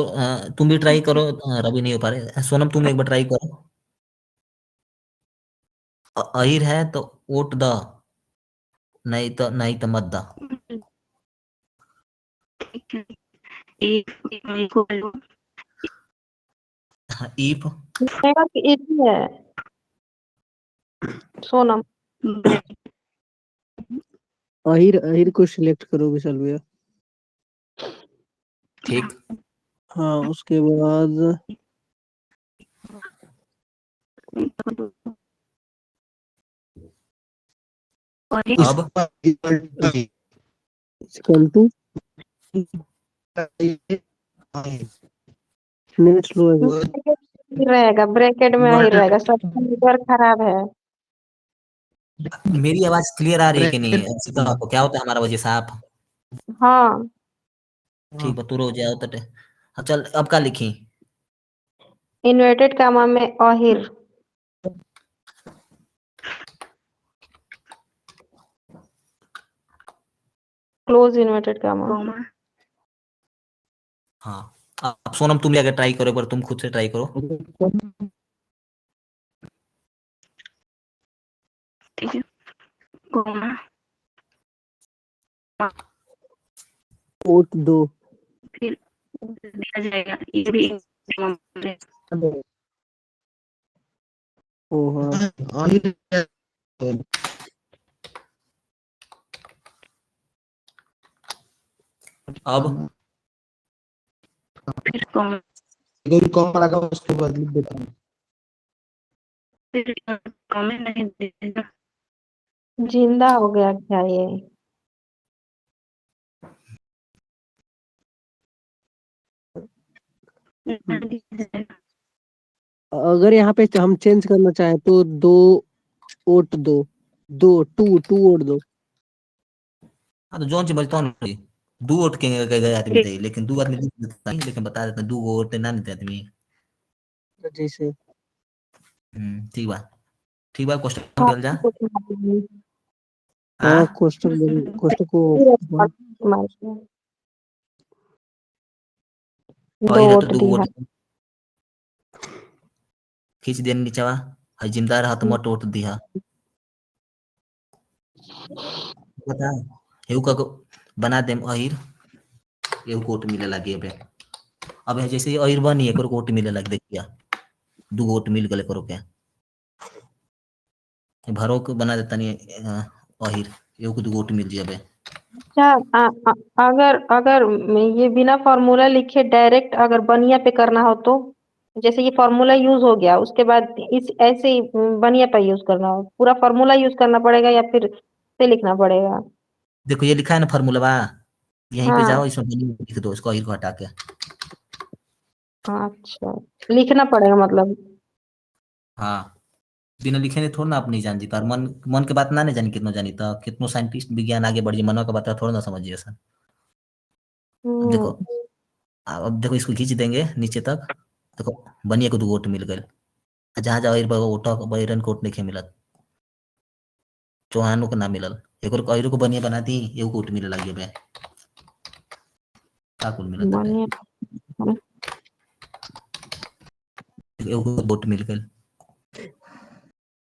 B: तुम भी ट्राई करो। रवि नहीं हो पा रहे, सोनम तुम एक बार ट्राई करो। अहिर है तो वोट द, नहीं तो मत द। ईफ
E: मेरा तो इजी है सोनम।
C: अहिर को सिलेक्ट करो विशाल भैया।
B: ठीक।
C: हाँ, उसके बाद
B: अब
C: इक्वल टू नेट स्लो है।
E: रहेगा ब्रैकेट में ही रहेगा, सब कंप्यूटर खराब है।
B: मेरी आवाज क्लियर आ रही है कि नहीं? सीधा आपको क्या होता है हमारा वजह साफ?
E: हाँ,
B: ठीक है, तू रो जाओ तो हाँ, चल अब का लिखी?
E: इन्वर्टेड कामा में अहिर, क्लोज इन्वर्टेड कामा।
B: हाँ, अब सोनम तुम भी अगर ट्राई करो, एक बार तुम खुद से ट्राई करो।
D: ठीक है, कॉमा
C: वोट दो,
D: फिर दिया जाएगा, ये भी
C: ओ हाँ,
B: अब
D: फिर कॉमा,
C: कम लगा उसके बाद लिख देता हूँ।
D: फिर कॉमा नहीं देगा।
E: जिंदा हो गया क्या ये?
C: अगर यहाँ पे हम चेंज करना चाहे तो 2 वोट दो, 2 वोट दो।
B: हाँ, तो जोन समझता हूँ नहीं, 2 वोट के गए आदमी थे, लेकिन 2 आदमी नहीं, लेकिन बता देते 2 वोट ना नहीं थे आदमी।
C: जैसे
B: ठीक बा, क्वेश्चन चल जा।
C: हाँ, क्वेश्चन को
B: वही
E: दो
B: तो
E: वोट
B: 2
E: दिया।
B: वोट खींच दे नीचवा, हई जिम्मेदार हाथ मत वोट दिया। बता हेउ का बना देम अहिर, एहू कोट मिले लगे अब जैसे अहिर बनी एक कोट मिले लग देखिया, 2 वोट मिल गले करो क्या भरो के बना देता नहीं अहिर, एहू को 2 वोट मिल जाबे।
E: अच्छा, अगर ये बिना फॉर्मूला लिखे डायरेक्ट अगर बनिया पे करना हो तो, जैसे ये फॉर्मूला यूज हो गया उसके बाद इस ऐसे ही बनिया पे यूज करना हो, पूरा फॉर्मूला यूज करना पड़ेगा या फिर से लिखना पड़ेगा?
B: देखो ये लिखा है ना फॉर्मूला, यहीं पे
E: हाँ,
B: जाओ, इसमें बनी लिख दो, इसको अहिर को हटा के।
E: अच्छा, लिखना पड़ेगा मतलब।
B: हाँ, बिना लिखे नहीं थोड़ा ना आप नहीं जान जी पार, मन के बात ना नहीं जानी, कितना जानी तो कितनो साइंटिस्ट विज्ञान आगे बढ़ी, मनो का बात थोड़ा ना समझिए सर। अब देखो, अब देखो इसको खींच देंगे नीचे तक, देखो बनिए को 2 वोट मिल गए, जहाँ जहाँ वोट बैरन कोट नहीं मिलत, चौहानों को ना मिलल, एक और अहिरो को बनिया बना दी, एगो कोट मिले लगे बे का कुल मिलत है,
E: बनिया
B: एगो वोट मिल गए।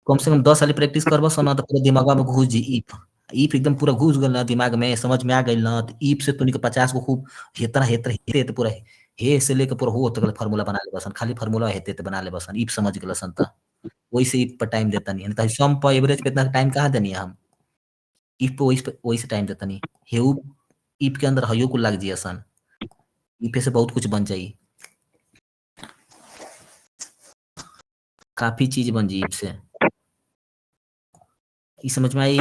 B: कम से कम 10 साल प्रैक्टिस करबो सोना तो पूरा दिमाग में घुस जी ईफ, ईफ एकदम पूरा घुस गल ना दिमाग में, समझ में आ गई ना, तो ईफ से तोनी के 50 को खूब हेतरा हेतरा हेते तो पूरा हे से लेके पूरा हो तक फार्मूला बना ले बसन, खाली फार्मूला हेते तो बना ले बसन, ईफ समझ गल सन त वही से ईफ पर टाइम देता नहीं, नहीं सम पर एवरेज पे इतना टाइम कहाँ देनी है हम, ईफ पे वही से टाइम देता नहीं, हेउ ईफ के अंदर हयो को लग जिया सन, ईफ से बहुत कुछ बन जाई, काफी चीज बन जी ईफ से। ई समझ में आई?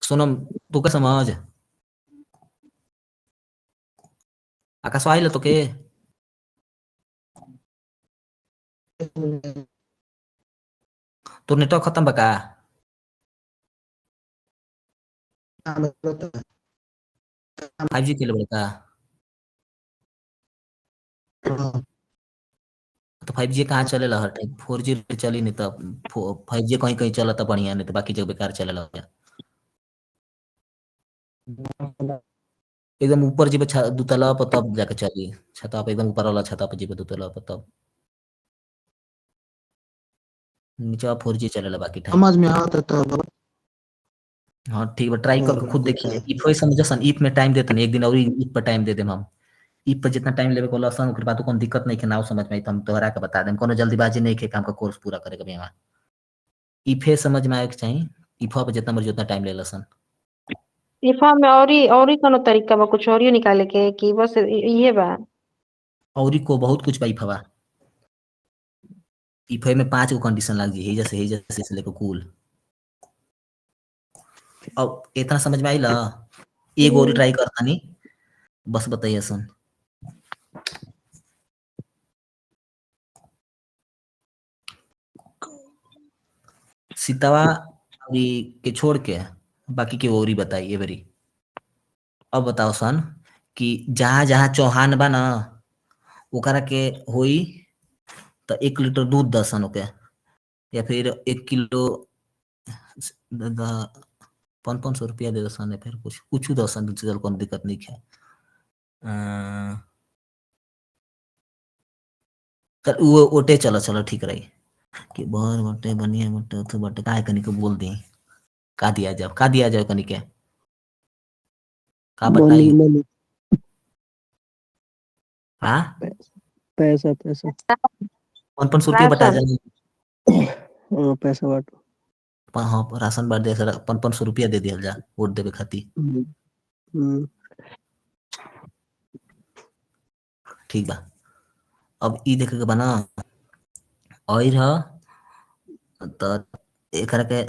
B: सोनम तू का समझ आकाश आइल तो के तो नेटवर्क खत्म बका 5G के लिए बड़का तो 5G कहाँ चलेला हर टाइम, 4G चली नहीं तो 5G कहीं कहीं चलता बढ़िया, नहीं तो बाकी जगह बेकार चलेला। एकदम ऊपर जी पे दुतला पर तब जाके चली, छता पे एकदम ऊपर वाला छता पे जी पे दुतला पर तब नीचे 4G चलेला बाकी टाइम।
F: समझ में आता तो
B: हाँ ठीक है, ट्राई करके खुद देखिए। इफ वही समझसन, इफ में टाइम देते एक दिन और इफ पर टाइम दे देम हम, इफ पर जितना टाइम लेवे को लसन ओकर बाद कोनो दिक्कत नहीं के नाव समझ में आई तो हम तोहरा के बता देम, कोनो जल्दीबाजी नहीं के काम का कोर्स पूरा करे के बेवा। इफे समझ में आए के चाहिए, इफा पे जितना मर्जी उतना टाइम ले लसन।
E: इफा में और ही कोनो तरीका बा, कुछ और ही निकाले के कि बस ये बा?
B: और को बहुत कुछ बा इफवा, इफे में 5 गो कंडीशन लग जी, हे जैसे से लेके कूल। अब इतना समझ में आइला, एक और ट्राई करता नहीं बस बताइए सन। सीतावा अभी के छोड़ के बाकी के और ही बताइए बरी। अब बताओ सन कि जहाँ जहाँ चौहान बा ना ओकरा के होई तो 1 लीटर दूध दसन ओके, या फिर 1 किलो 500 रुपया दे दसन, या फिर कुछ दसन, चल कोनो दिक्कत नहीं है। वो ओटे चलो ठीक रही कि बहुत बटे बनिए बटे तो बटे काय कनी को बोल दी का दिया जाओ कनी के का बताई।
C: मनी
B: हाँ
C: पैसा
B: 500 रुपया बता जाए,
C: पैसा बांटो।
B: हाँ राशन बांट दे, 500 रुपया दे दिया जा वोट देवे खातिर। ठीक बा, अब ई देखे के बना और तो एकरा के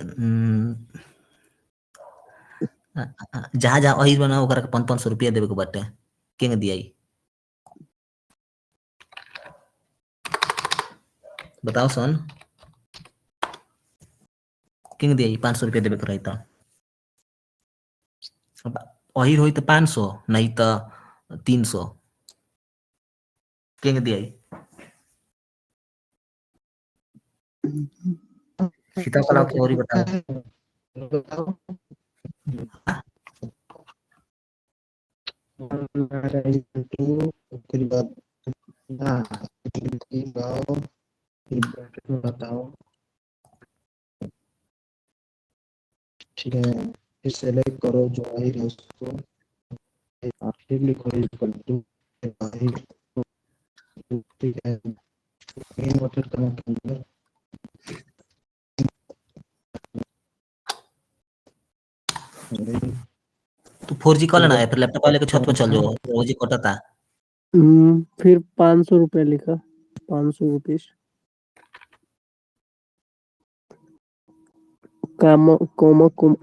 B: जहाँ जहाँ अहिर बना ओकरा के 500 रुपया देवे के बाटे, केंगे दियाई बताओ सन, केंगे दियाई 500 रुपया देवे के रही तो अहिर होई तो 500 नहीं तो 300, केंगे दियाई सीता कला की और ही बताओ।
F: बताओ ठीक है, फिर सेलेक्ट करो जो आई है उसको, फिर लिखो इक्वल टू ठीक है, इन्वर्टेड कॉमा के अंदर
B: तो 4G कॉल ना है, फिर लैपटॉप वाले के छत पर चल जाओ, 4G कटता।
C: फिर 500 रुपया लिखा, 500 रुपीस कॉमा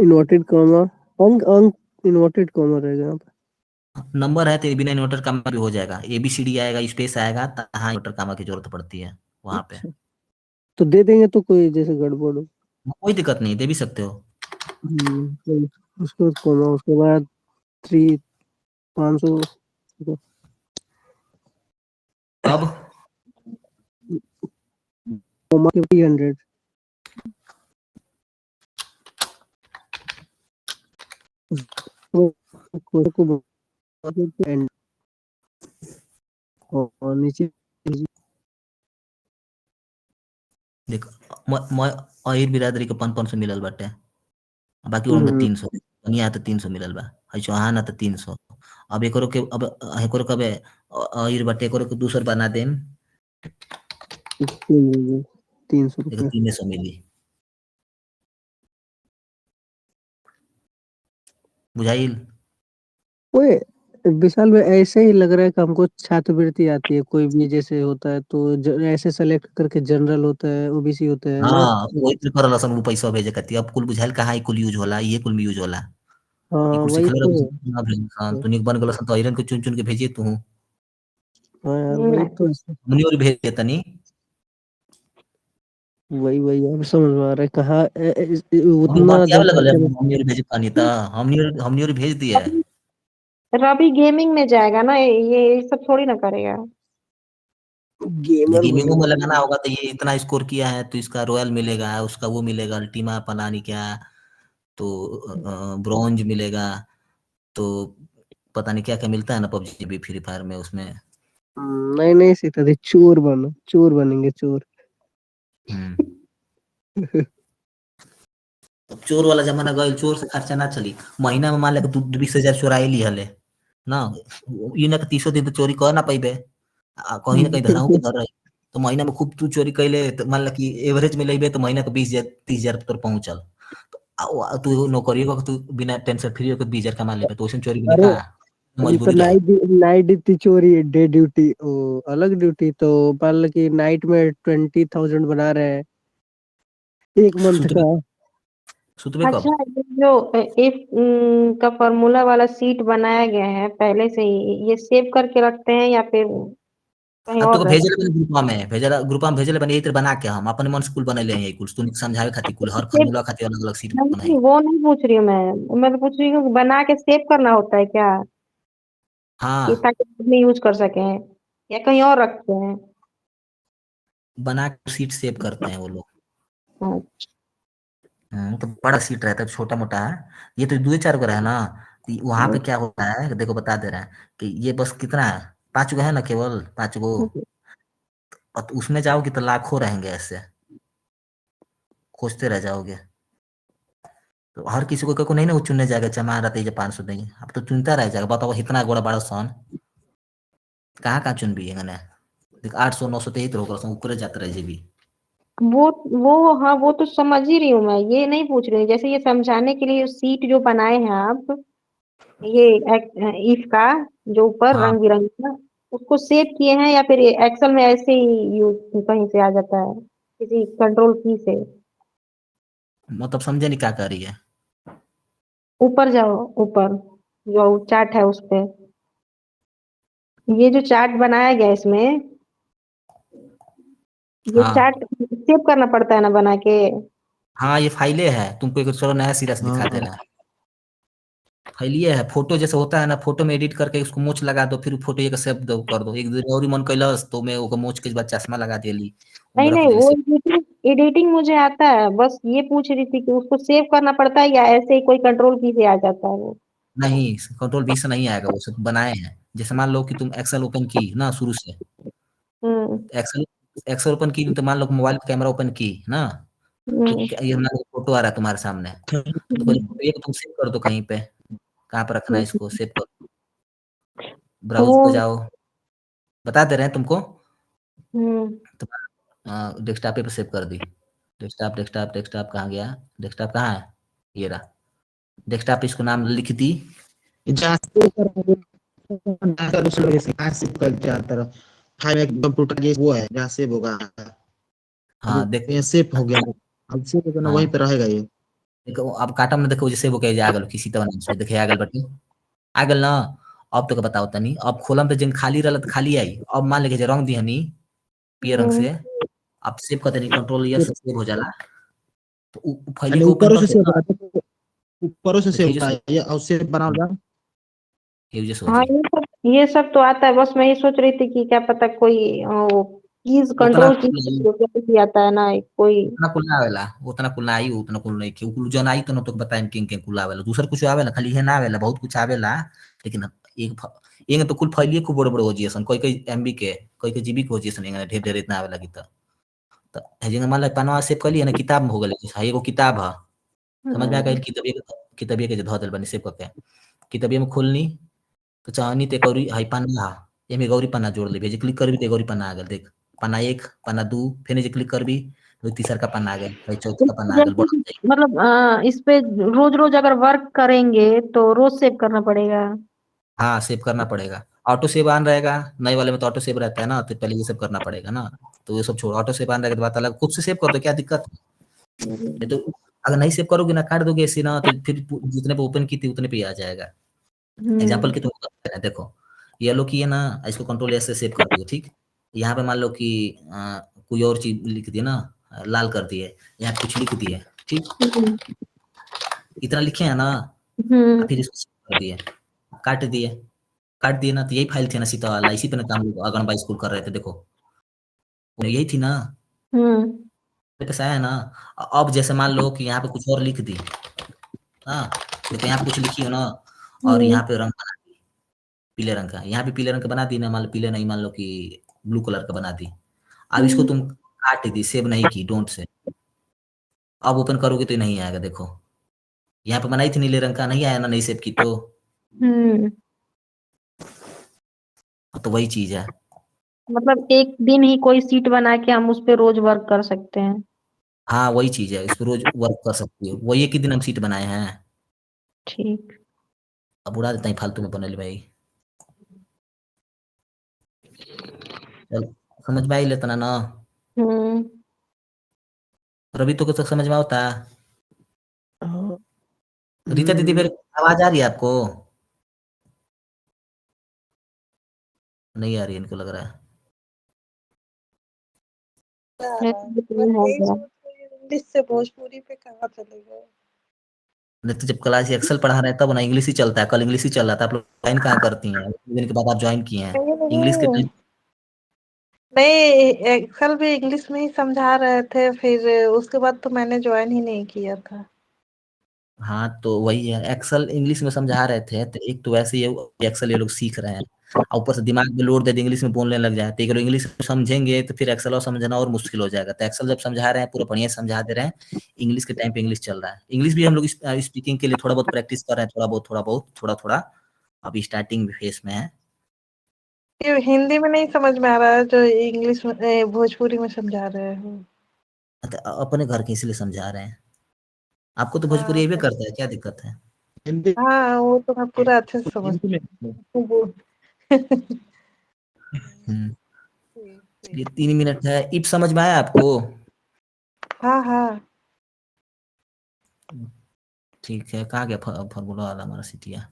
C: इन्वर्टेड कॉमा अंक इन्वर्टेड कॉमा रहेगा यहाँ पे।
B: नंबर है तो बिना इन्वर्टर कामा भी हो जाएगा, ABCD आएगा, स्पेस आएगा, हाँ इन्वर्टर कामा की जरूरत पड़ती है वहां पे।
C: तो दे देंगे तो कोई जैसे गड़बड़ हो,
B: कोई दिक्कत नहीं, दे भी सकते हो।
C: उसको कॉमा, उसके बाद 500
B: अब
C: कॉमा के 300 को एंड और नीचे
B: देखो अहिर बिरादरी के 500 मिलल बाटे, बाकी और 300 बनिया तो 300 मिलल बा, हई चौहान तो 300। अब एकरो के अब एकरो कबे अहिर बाटे, एकरो के दूसर बना देम,
C: 300
B: देखो
C: रुपये।
B: 300 मिली, बुझाइल।
C: ओए विशाल में ऐसे ही लग रहा है कि हमको छात्रवृत्ति आती है, कोई भी जैसे होता है तो ऐसे सेलेक्ट करके जनरल होता है, ओबीसी होता है ना।
B: हाँ वही तो करल सन, वो पैसा भेजे खातिर। अब कुल बुझाइल कहाँ, कुल यूज होला, ये कुल में यूज होला।
C: हाँ
B: ये कुल
C: वही
B: सिखले
C: तो।
B: रह ना भेल सन, तू निक बन गल सन तो अहिरन के चुन चुन के भेजिए तू,
C: हाँ यार वही तो
B: हमनी और भेज दे तनी।
C: वही वही अब समझ में आ रहा है कहाँ
B: हमनी
C: उतना
B: बतियावे लगल है,
C: जनसंख्या में।
B: हमनी और भेज पानी त हमनी और भेज दिए।
E: रवि गेमिंग में जाएगा ना, ये सब थोड़ी ना करेगा।
C: गेमर
B: गेमिंगो में
C: बनेगा।
B: लगाना होगा तो ये इतना स्कोर किया है तो इसका रॉयल मिलेगा, उसका वो मिलेगा, अल्टीमा पता नहीं क्या, तो ब्रॉन्ज मिलेगा, तो पता नहीं क्या क्या मिलता है ना पबजी भी, फ्री फायर में, उसमें।
C: नहीं नहीं सीता दी, चोर बनो, चोर बनेंगे चोर।
B: अब चोर वाला जमाना गए, चोर से खर्चा ना चली। महीना में मान ले तू 20,000 चोराई ली हले ना, ये ना 30 दिन तो चोरी कर ना पैबे, कहीं ना कहीं धराऊ के धर रही, तो महीना में खूब तू चोरी कैले तो मान ला कि एवरेज में लेबे तो महीना के 20,000 30,000 तक पहुंचल, तो तू नौकरी को तू बिना टेंशन फ्री होकर 20,000 कमा लेबे, तो उसमें चोरी भी
C: अरे
B: का
C: ये तो
B: मजबूरी रहे।
C: नाइट ड्यूटी चोरी है, डे ड्यूटी ओ अलग ड्यूटी। तो मान लो कि नाइट में 20,000 बना रहे हैं एक मंथ
B: सुतबे
C: का।
B: सुतबे
E: अच्छा,
B: कब?
E: ये जो इफ का फॉर्मूला वाला सीट बनाया गया है पहले से ही, ये सेव करके रखते हैं या फिर कहीं
B: अब तो
E: और
B: भेजले
E: रहता
B: बनी ग्रुपा में भेजले बनी, इधर बना के हम अपन मन स्कूल बनले हैं कुल, तू समझावे खातिर कुल, हर
E: है?
B: फार्मूला खातिर अलग अलग सीट
E: नहीं,
B: बनाई।
E: वो नहीं पूछ रही हूँ मैं तो पूछ रही हूँ कि बना के सेव करना होता है क्या, कि
B: हाँ,
E: ताकि अपने यूज कर सकें, या कहीं और रखते हैं।
B: बना के सीट सेव करते हैं वो लोग।
E: हाँ,
B: तो बड़ा सीट रहता है, छोटा मोटा है, ये तो 2-4 गो है ना, तो वहां पे क्या होता है देखो बता दे रहे हैं कि ये बस कितना है, 5 गो है ना, केवल 5 गो, और तो उसमें जाओगे तो लाखों रहेंगे ऐसे, खोजते रह जाओगे। तो हर किसी को नहीं ना वो चुनने जाएगा, जमा रहते है 500 नहीं, अब तो चुनता रह जाएगा, बताओ इतना गोड़ा बड़ा सन, कहाँ कहाँ चुन भी है 800 900 तो ही तो होगा, ऊपर जाते रह भी।
E: वो हाँ, वो तो समझ ही रही हूँ मैं, ये नहीं पूछ रही हूँ। जैसे ये समझाने के लिए सीट जो बनाए हैं आप, ये इफ का जो ऊपर
B: हाँ
E: रंग बिरंगा, उसको सेव किए हैं या फिर एक्सेल में ऐसे ही यूज कहीं से आ जाता है किसी कंट्रोल की से?
B: मतलब समझे नहीं क्या कर रही है।
E: ऊपर जाओ, ऊपर जो चार्ट है उस पे, ये जो चार्ट बनाया गया है इसमें, ये
B: हाँ
E: चार्ट सेव करना पड़ता है ना बना के?
B: हाँ, ये फाइलें है, तुमको एक चलो नया सिरा से दिखा दे रहा है। फैलिए है, फोटो जैसे होता है ना, फोटो में एडिट करके उसको मोच लगा दो, फिर फोटो एक सेव दो कर दो, एक दिन और ही मन कैलस तो मैं ओके मोच के बाद चश्मा लगा देली,
E: नहीं
B: रख
E: नहीं,
B: देली
E: वो
B: से।
E: एडिटिंग मुझे आता है, बस ये पूछ रही थी कि उसको सेव करना पड़ता है या ऐसे ही कोई कंट्रोल की से आ जाता है वो?
B: नहीं, कंट्रोल बी से नहीं आएगा, वो सब बनाए हैं। जैसे मान लो कि तुम एक्सेल ओपन की ना शुरू से,
E: हम्म
B: एक्सेल एक्सेल ओपन की तो मान लो मोबाइल का कैमरा ओपन की ना, तो
E: हम्म
B: ये मान लो फोटो आ रहा है तुम्हारे सामने, तो पहले फोटो एक तुम सेव कर दो कहीं पे, कहाँ पर रखना है इसको सेव कर, ब्राउज
E: वो
B: पे जाओ, बता दे रहे हैं तुमको,
E: हम्म
B: तो डेस्कटॉप पे सेव कर दी, डेस्कटॉप डेस्कटॉप डेस्कटॉप कहाँ गया, डेस्कटॉप कहाँ है, ये रहा डेस्कटॉप पे, इसको नाम लिख दी।
F: जहाँ से कर उस लोग से कहाँ से कर चार तरफ फाइल में कंप्यूटर के वो है जहाँ सेव होगा।
B: हाँ देख,
F: ये सेव हो गया, अब सेव होगा ना
B: हाँ
F: वहीं पे रहेगा ये।
B: देखो अब काटम में देखो जैसे वो कहे आ गल किसी तरह नाम से देखे आ गल बटे, आ गल ना। अब तो बताओ तनी, अब खोलम तो जिन खाली रहल तो खाली आई, अब मान लेके रंग दी हनी पियर रंग
E: हम्म
B: से, अब सेव कर देनी, कंट्रोल यस से सेव हो जाला, तो फाइल
F: यानी
B: को ओपन
F: ऊपरों से
B: करके
F: सेव
B: ना,
F: होगा तो ऊपरों से सेव
B: देखिए
F: होगा
B: जैसे
F: ये और सेव बनाओ जा।
B: हो
E: हाँ,
B: जी,
E: ये सब तो आता है, बस मैं ये सोच रही थी कि क्या पता कोई वो कीज
B: उतना
E: कंट्रोल की आता है ना कोई।
B: उतना कुल ना आवेला, उतना कुल ना आई, उतना कुल नहीं के कुल जन आई तो न तो बताएं किंग कुल आवेला, दूसर कुछ आवेला, खाली है ना आवेला, बहुत कुछ आवेला, लेकिन एक तो कुल फाइलिए खूब बड़े बड़े हो जियसन, कोई कोई एमबी के, कोई कोई जीबी के हो जियसन, ढेर ढेर इतना आवेला की तो तो हेजिंग मान लो पनवा सेव कर लिया ना, किताब में हो गए है, एगो किताब है, समझ में आ गई, किताबिया के धो दिल बनी सेव करके, किताबिया में खोलनी तो चाहनी ते गौरी हाई पन्ना एमे गौरी पन्ना जोड़ ले, जे क्लिक करबी ते गौरी पन्ना आ गल, देख पन्ना 1 पन्ना 2 फिर जे क्लिक करबी तो तीसर का पन्ना आ गल, भाई चौथा का पन्ना आ गल, बढ़ जाए।
E: मतलब इस पे रोज रोज अगर वर्क करेंगे तो रोज सेव करना पड़ेगा।
B: हाँ, सेव करना पड़ेगा। ऑटो सेव ऑन रहेगा, नए वाले में तो ऑटो सेव रहता है ना, तो पहले ये सब करना पड़ेगा ना, तो ये सब छोड़, ऑटो सेव ऑन रहेगा तो बात अलग, खुद से सेव कर दो, क्या दिक्कत है? नहीं तो अगर नहीं सेव करोगे ना, काट दोगे ऐसे ना, तो फिर जितने पे ओपन की थी उतने पे ही आ जाएगा। एग्जाम्पल के तुम करते हैं, देखो ये लो की है ना, इसको कंट्रोल एस से सेव कर दिए, ठीक, यहाँ पे मान लो कि कोई और चीज लिख दिए ना, लाल कर दिए, यहाँ कुछ लिख दिए, ठीक, इतना लिखे है ना, फिर इसको सेव कर दिए, काट दिए ना, तो यही फाइल थी ना सीता वाला, इसी पे ना काम अगन बाई स्कूल कर रहे थे, देखो यही थी ना, पैसा है ना। अब जैसे मान लो कि यहाँ पे कुछ और लिख दी, हाँ देखो यहाँ पे कुछ लिखी हो ना, और यहाँ पे रंग बना दी पीले रंग का, यहाँ पे पीले रंग का बना दी ना, मान लो पीले नहीं, मान लो कि ब्लू कलर का बना दी, अब इसको तुम काट दी, सेव नहीं की डोंट से, अब ओपन करोगे तो नहीं आएगा, देखो यहाँ पे बनाई थी नीले रंग का, नहीं आया ना, नहीं सेव की तो वही चीज है।
E: मतलब एक दिन ही कोई सीट बना के हम उस पे रोज वर्क कर सकते हैं।
B: हाँ वही चीज है, इस पर रोज वर्क कर सकती हो, वही एक ही दिन हम सीट बनाए हैं।
E: ठीक।
B: अब उड़ा देता है फालतू में बनल भाई, चल समझ में आई लेता ना। रवि तो कुछ तक समझ में आता है? रीता दीदी फिर आवाज आ रही है आपको? नहीं आ रही है, इनको लग रहा है।
G: इंग्लिश से भोजपुरी पे कहाँ चले गए?
B: नहीं तो जब क्लास एक्सेल पढ़ा रहे हैं तब ना इंग्लिश ही चलता है, कल इंग्लिश ही चल रहा था, आप लोग ज्वाइन कहाँ करती हैं, दिन के बाद आप ज्वाइन किए हैं इंग्लिश के टाइम।
G: नहीं, एक्सेल भी इंग्लिश में ही समझा रहे थे, फिर उसके बाद तो मैंने ज्वाइन ही नहीं किया था।
B: हाँ तो वही है, एक्सेल इंग्लिश में समझा रहे थे, तो एक तो वैसे ही एक्सेल ये लोग सीख रहे हैं, और ऊपर से दिमाग में लोड दे दे इंग्लिश में बोलने लग जाए, तो अगर इंग्लिश समझेंगे तो फिर एक्सेल और समझना और मुश्किल हो जाएगा, तो एक्सेल जब समझा रहे हैं पूरा बढ़िया समझा दे रहे हैं, इंग्लिश के टाइम पे इंग्लिश चल रहा है, इंग्लिश भी हम लोग स्पीकिंग के लिए थोड़ा बहुत प्रैक्टिस कर रहे हैं, थोड़ा अभी स्टार्टिंग फेस में है।
G: ये हिंदी में नहीं समझ में आ रहा है जो इंग्लिश में भोजपुरी में समझा रहे हो।
B: तो अपने घर के इसलिए समझा रहे हैं, आपको तो भोजपुरी ये भी करता है, क्या दिक्कत है?
G: हाँ वो तो मैं पूरा अच्छे से समझती हूँ।
B: ये 3 मिनट है, इफ समझ में आया आपको?
G: हाँ
B: ठीक है, कहाँ गया फॉर्मूला वाला हमारा सिटिया?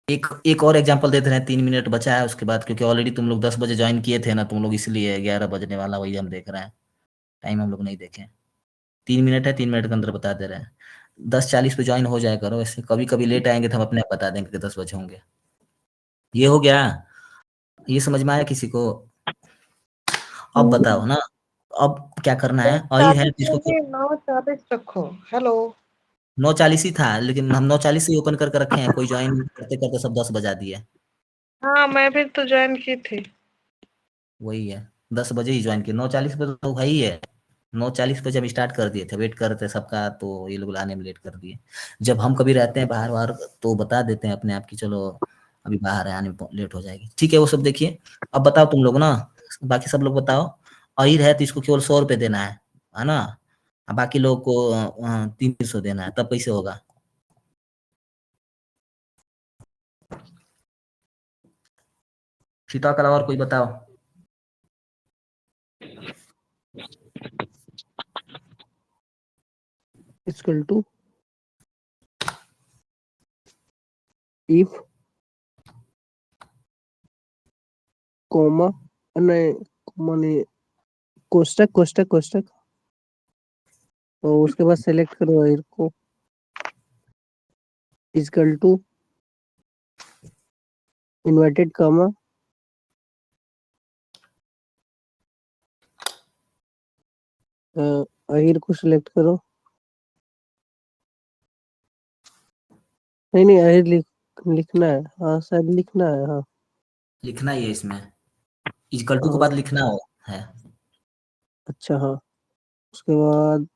B: एक और एग्जांपल देते हैं, 3 मिनट बचा है उसके बाद, क्योंकि ऑलरेडी तुम लोग 10 बजे ज्वाइन किए थे ना तुम लोग, इसलिए 11 बजने वाला वही हम देख रहे हैं, टाइम हम लोग नहीं देखे। 3 मिनट है, 3 मिनट के अंदर बता दे रहे हैं, 10:40 पे ज्वाइन हो जाए करो, ऐसे कभी कभी लेट आएंगे तो हम अपने आप बता देंगे कि 10 बजे होंगे। ये हो गया, ये समझ में आया किसी को? अब बताओ ना, अब क्या करना है? अहिर है जिसको
G: 9:40 रखो। हेलो
B: 9:40 ही था, लेकिन हम 9:40 ही ओपन करके रखे हैं, कोई ज्वाइन करते करते सब 10 बजा दिए।
G: हाँ मैं भी तो ज्वाइन की थी।
B: वही है, 10 बजे ही ज्वाइन किए, 9:40 पे तो है ही है, 9:40 पे जब स्टार्ट कर दिए थे, वेट कर रहे थे सबका, तो ये लोग लाने में लेट कर दिए। जब हम कभी रहते हैं बाहर बाहर तो बता देते हैं अपने आप की, चलो अभी बाहर है, आने में लेट हो जाएगी, ठीक है वो सब देखिए। अब बताओ तुम लोग ना, बाकी सब लोग बताओ, अहिर है तो इसको केवल 100 रुपये देना है ना, बाकी लोग को 300 देना है, तब कैसे होगा? सीता कला और कोई बताओ।
C: इक्वल टू इफ कॉमा नहीं, कॉमा नहीं, कोष्टक और उसके बाद सेलेक्ट करो अहिर को, equal to inverted comma Ahir को सिलेक्ट करो, नहीं अहिर लिखना है, हाँ शायद लिखना है, हाँ
B: लिखना ही है इसमें, इक्वल टू के बाद लिखना है।
C: अच्छा हाँ, उसके बाद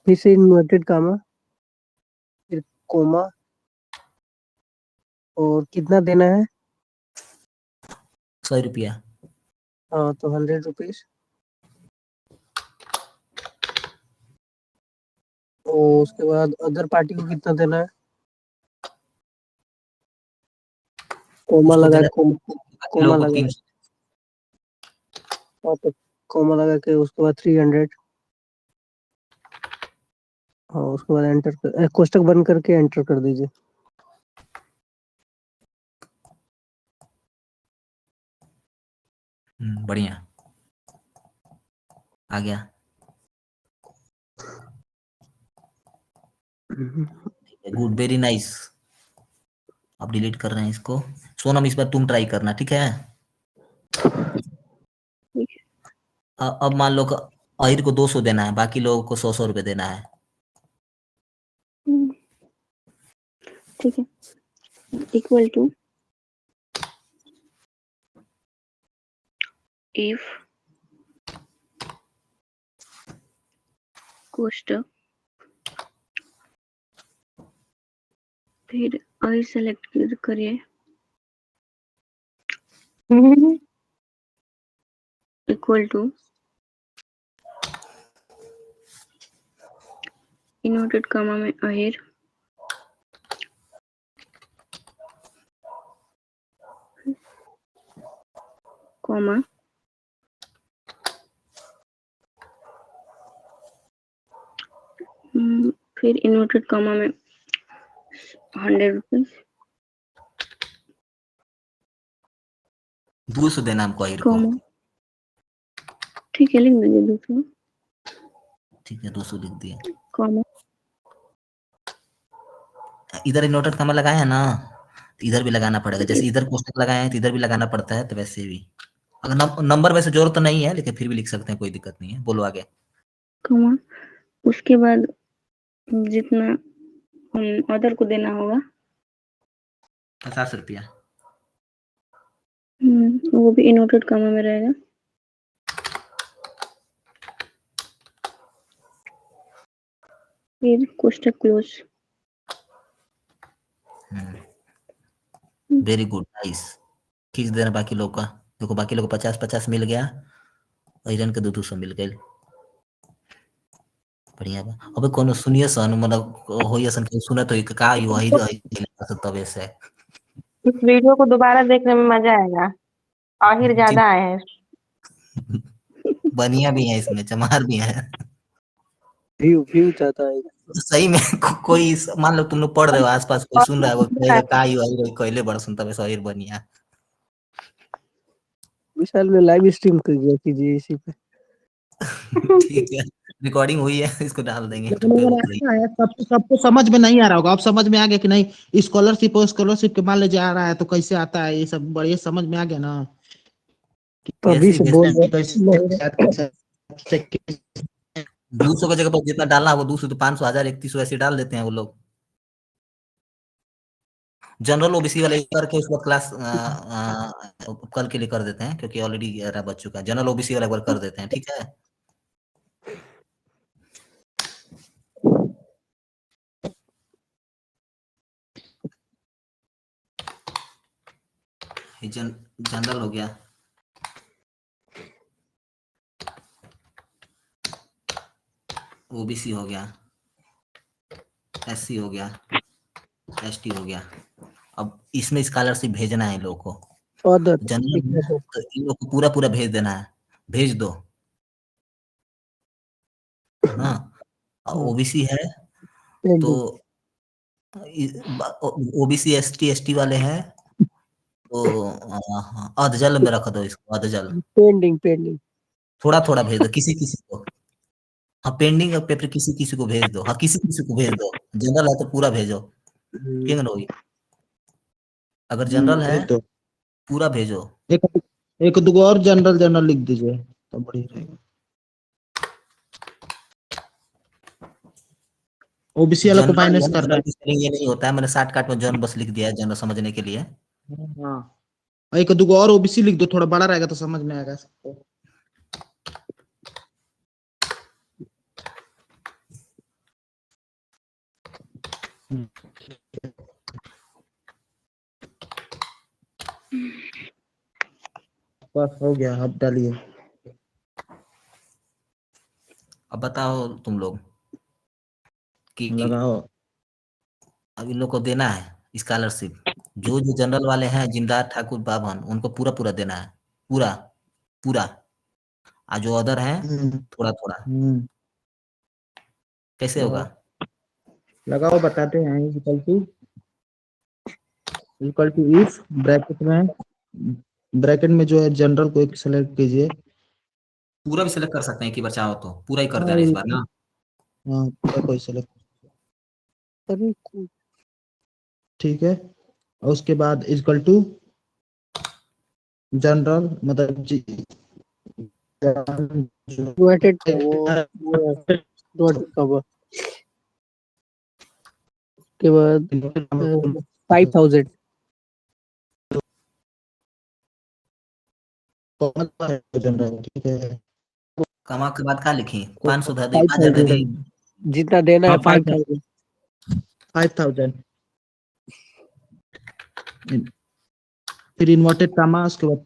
C: फिर से इन्वर्टेड कामा, फिर कोमा, और कितना देना है?
B: 100 रुपया।
C: हाँ तो 100 रुपीज। और उसके बाद अदर पार्टी को कितना देना है? कोमा
B: उसको
C: लगा
B: देना
C: कोमा
B: लोगों को
C: लगा
B: 300।
C: हाँ तो कोमा लगा के उसके बाद 300। हाँ उसके बाद एंटर कोष्टक बंद करके एंटर कर दीजिए।
B: बढ़िया आ गया। Good, very nice. अब डिलीट कर रहे हैं इसको। सोनम इस बार तुम ट्राई करना, ठीक है? अब मान लो अहिर को 200 देना है, बाकी लोगों को 100 रुपए देना है।
D: ठीक है। इक्वल टू इफ कोष्टक, फिर आई सेलेक्ट करिए, इक्वल टू इन्वर्टेड कामा में अहिर, कॉमा, फिर इन्वर्टेड कामा में 100 रुपीज,
B: 200 देना हमको अहिर को।
D: कॉमा, ठीक है लिख दीजिए 200,
B: ठीक है 200 लिख दिए।
D: कॉमा,
B: इधर इन्वर्टेड कामा लगाया है ना, तो इधर भी लगाना पड़ेगा। जैसे इधर कोष्टक लगाए हैं तो इधर भी लगाना पड़ता है, तो वैसे भी। अगर नंबर वैसे जरूरत तो नहीं है, लेकिन फिर भी लिख सकते हैं, कोई दिक्कत नहीं है। बोलो आगे।
D: कॉमा, उसके बाद जितना अदर को देना होगा
B: 50 रुपया।
D: वो भी इन्वर्टेड कामा में रहेगा। फिर कोष्टक क्लोज।
B: Very good, nice. खींच देना बाकी लोग का। देखो बाकी लोग को 50-50 मिल गया, अहिरन के 200 मिल गए। बढ़िया बा। अबे कोनो सुनिए सन, मतलब होइए सन के सुने तो का यो अहिर तबे से।
E: इस वीडियो को दोबारा देखने में मजा आएगा। आहिर ज्यादा आए हैं।
B: बनिया भी है इसमें, चमार भी है।
C: व्यू चाहता है।
B: सही में कोई मान लो तुम लोग पढ़ रहे हो, आसपास कोई सुन रहा है, वो कहेगा का यो अहिर कोइले बड़ सुनता वैसे अहिर बनिया।
C: विशाल में लाइव स्ट्रीम कीजिए इसी पे।
B: ठीक है, रिकॉर्डिंग हुई है, इसको डाल देंगे
F: लेकिन
B: यूट्यूब पे।
F: अगर ऐसा है, सबको समझ में नहीं आ रहा होगा। अब समझ में आ गया कि नहीं, स्कॉलरशिप के मान लीजिए आ रहा है तो कैसे आता है, ये सब बढ़िया समझ में आ गया ना।
C: तो अभी से बोल रहे
B: 200 की जगह पर जितना डालना है वो 200 तो 500 1000 3100 ऐसे डाल देते हैं वो लोग। जनरल ओबीसी वाले करके उसको क्लास कल के लिए कर देते हैं, क्योंकि ऑलरेडी 11 बज चुका है। जनरल ओबीसी वाला वर्क कर देते हैं, ठीक है। जनरल हो गया, ओबीसी हो गया, एससी हो गया, एसटी हो गया। अब इसमें स्कॉलरशिप भेजना है लोगों को।
C: अदर
B: जनरल तो इन लोग को पूरा पूरा भेज देना है, भेज दो। हाँ, ओबीसी है तो ओबीसी एसटी वाले हैं तो अधजल में रख दो इसको, अधजल।
C: पेंडिंग
B: थोड़ा थोड़ा भेज दो किसी किसी को। हाँ पेंडिंग पेपर किसी किसी को भेज दो। हाँ किसी किसी को भेज दो। जनरल है तो पूरा भेजो, क्यों ना होगी। अगर जनरल है
F: तो
B: पूरा भेजो।
F: एक दो और जनरल लिख दीजिए तो बढ़िया रहेगा। ओबीसी वाला को माइनस कर रहा है।
B: ये नहीं होता है, मैंने शॉर्ट कट में जन बस लिख दिया है, जनरल समझने के लिए।
F: हाँ, एक दो और ओबीसी लिख दो, थोड़ा बड़ा रहेगा तो समझ में आएगा सबको। बस हो गया, अब डालिए।
B: अब बताओ तुम लोग कि
F: लगाओ।
B: अब इन लोग को देना है स्कॉलरशिप। जो जो जनरल वाले हैं जिमदार ठाकुर बाभन, उनको पूरा पूरा देना है, पूरा पूरा। और जो अदर हैं थोड़ा थोड़ा। कैसे होगा?
F: लगाओ, बताते हैं। इक्वल टू इफ ब्रैकेट में जो है जनरल को एक सेलेक्ट कीजिए।
B: पूरा भी सिलेक्ट कर सकते हैं कि बचाओ, तो पूरा ही कर
F: हाँ
B: देना इस बार ना।
F: हाँ, पूरा कोई सेलेक्ट।
C: अरे
F: ठीक है, और उसके बाद इक्वल टू जनरल, मतलब
C: इन्वर्टेड वो इन्वर्टेड कवर के बाद 5000
F: जनरल। ठीक है,
B: कमा के बाद क्या लिखी?
C: को
B: 500 दे दी, 5000 दे दी।
C: जितना देना है 5000
F: 5000। फिर इन्वर्टेड कामा, उसके बाद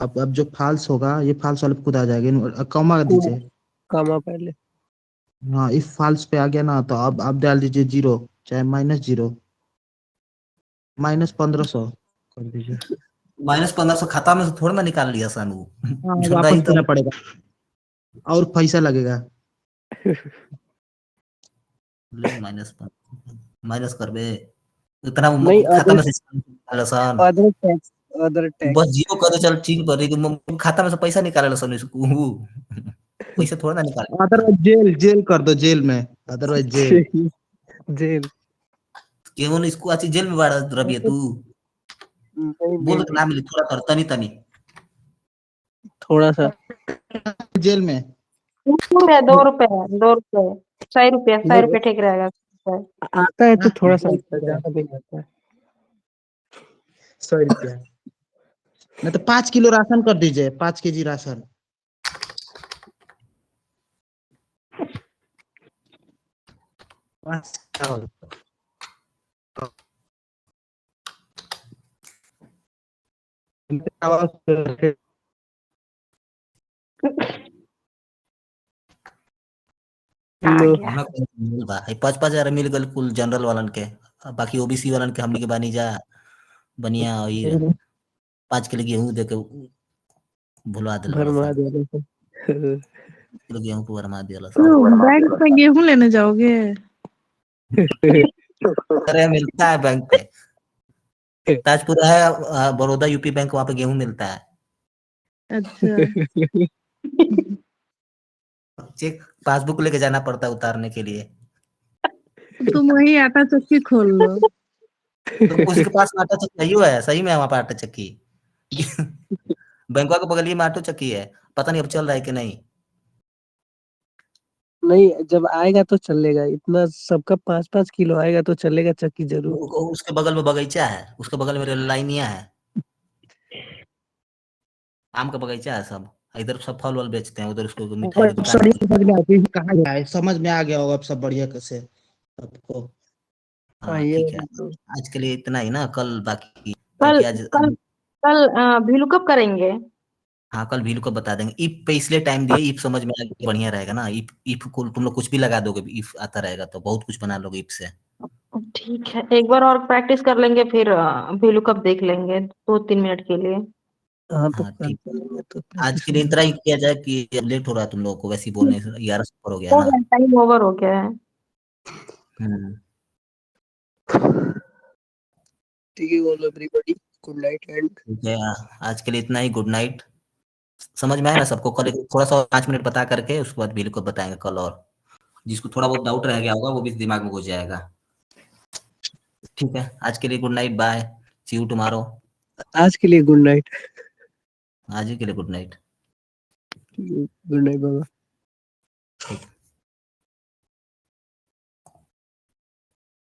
F: अब जो फाल्स होगा, ये फाल्स वाले पे खुद आ जाएगा। कॉमा दीजिए।
C: कामा पहले
F: हाँ, इफ फाल्स पे आ गया ना, तो अब आप डाल दीजिए 0, चाहे -0, -1500 कर दीजिए।
B: -1500 खाता में से थोड़ा ना निकाल लिया सानू।
F: हाँ,
B: जो
F: वापस
B: नहीं तो
F: देना पड़ेगा और पैसा लगेगा।
B: ले माइनस कर बे। इतना
C: नहीं,
B: खाता में से निकाल सन।
C: अदर टैक्स
B: बस जीरो कर दे, चल ठीक पर खाता में से पैसा निकाल सन इसको। पैसा थोड़ा ना निकाल।
F: अदरवाइज जेल कर दो, जेल में। Otherwise jail.
C: जेल
B: क्यों नहीं इसको अच्छी जेल में बाढ़ रबिए तू? बोल के ना मिली थोड़ा कर तनी तनी।
C: थोड़ा सा
F: जेल में।
E: ₹2 ₹100 ठीक रहेगा।
C: आता है तो थोड़ा सा आता है, ज्यादा नहीं आता है।
F: 100 रुपया। नहीं तो 5 किलो राशन कर दीजिए, 5 केजी राशन।
C: लो,
B: 5,000 मिल गल कुल जनरल वालन के। अब बाकी ओबीसी वालन के हमनी के बानी जा बनिया और 5 किलो गेहूं दे के भुलवा दिल
C: भरमा
B: सन।
C: दिया
B: किलो गेहूं को भरमा दिया सन।
A: बैंक में गेहूं लेने जाओगे?
B: अरे मिलता है बैंक पे। ताजपुरा है बड़ौदा यूपी बैंक, वहां पे गेहूं मिलता है।
A: अच्छा।
B: चेक पासबुक लेके जाना पड़ता है उतारने के लिए।
A: तुम वही आटा चक्की खोल लो।
B: तो उसके पास आटा चक्की है, सही में है वहां पर आटा चक्की। बैंकवा के बगल में आटो चक्की है, पता नहीं अब चल रहा है कि नहीं।
C: नहीं, जब आएगा तो चलेगा। इतना सबका 5-5 किलो आएगा तो चलेगा चक्की जरूर।
B: उसके बगल में बगीचा है, उसके बगल में रेल लाइनिया है, आम का बगीचा है सब। इधर सब फल वल बेचते हैं, उधर उसको मिठाई की दुकान है।
F: कहाँ गया है, समझ में आ गया होगा अब सब बढ़िया कैसे सबको।
B: हाँ
C: ये
B: ठीक है, आज के लिए इतना ही ना, कल बाकी
E: कल
B: क्योंकि आज
E: कल कल भीलू कब करेंगे?
B: हाँ कल भीलू को बता देंगे। इफ पे इसलिए टाइम दिया, इफ समझ में आएगा बढ़िया रहेगा ना। इफ को तुम लोग कुछ भी लगा दोगे, इफ आता रहेगा तो बहुत कुछ बना लोगे इफ से।
E: ठीक है, एक बार और प्रैक्टिस कर लेंगे, फिर भीलू कब देख लेंगे 2-3 मिनट के लिए।
C: हाँ तो
B: हाँ
C: कल
B: ठीक,
C: चलेंगे तो
B: आज
C: practice
B: के लिए
C: करेंगे।
B: इतना ही किया जाए कि अब लेट हो रहा है तुम लोगों को वैसे ही बोलने से, 11 से ऊपर हो गया ना।
E: टाइम ओवर हो गया है।
B: हम्म
C: ठीक है, बोलो एवरीबॉडी, गुड नाइट एंड
B: ठीक है, आज के लिए इतना ही। Good night. समझ में आया ना सबको? कल थोड़ा सा 5 मिनट बता करके उसके बाद भीलू को बताएंगे कल, और जिसको थोड़ा बहुत डाउट रह गया होगा वो भी दिमाग में घुस जाएगा। ठीक है, आज के लिए good night, bye, see you tomorrow.
C: आज के लिए गुड नाइट।
B: आज ही के लिए गुड नाइट।
C: गुड नाइट बाबा।
B: ठीक।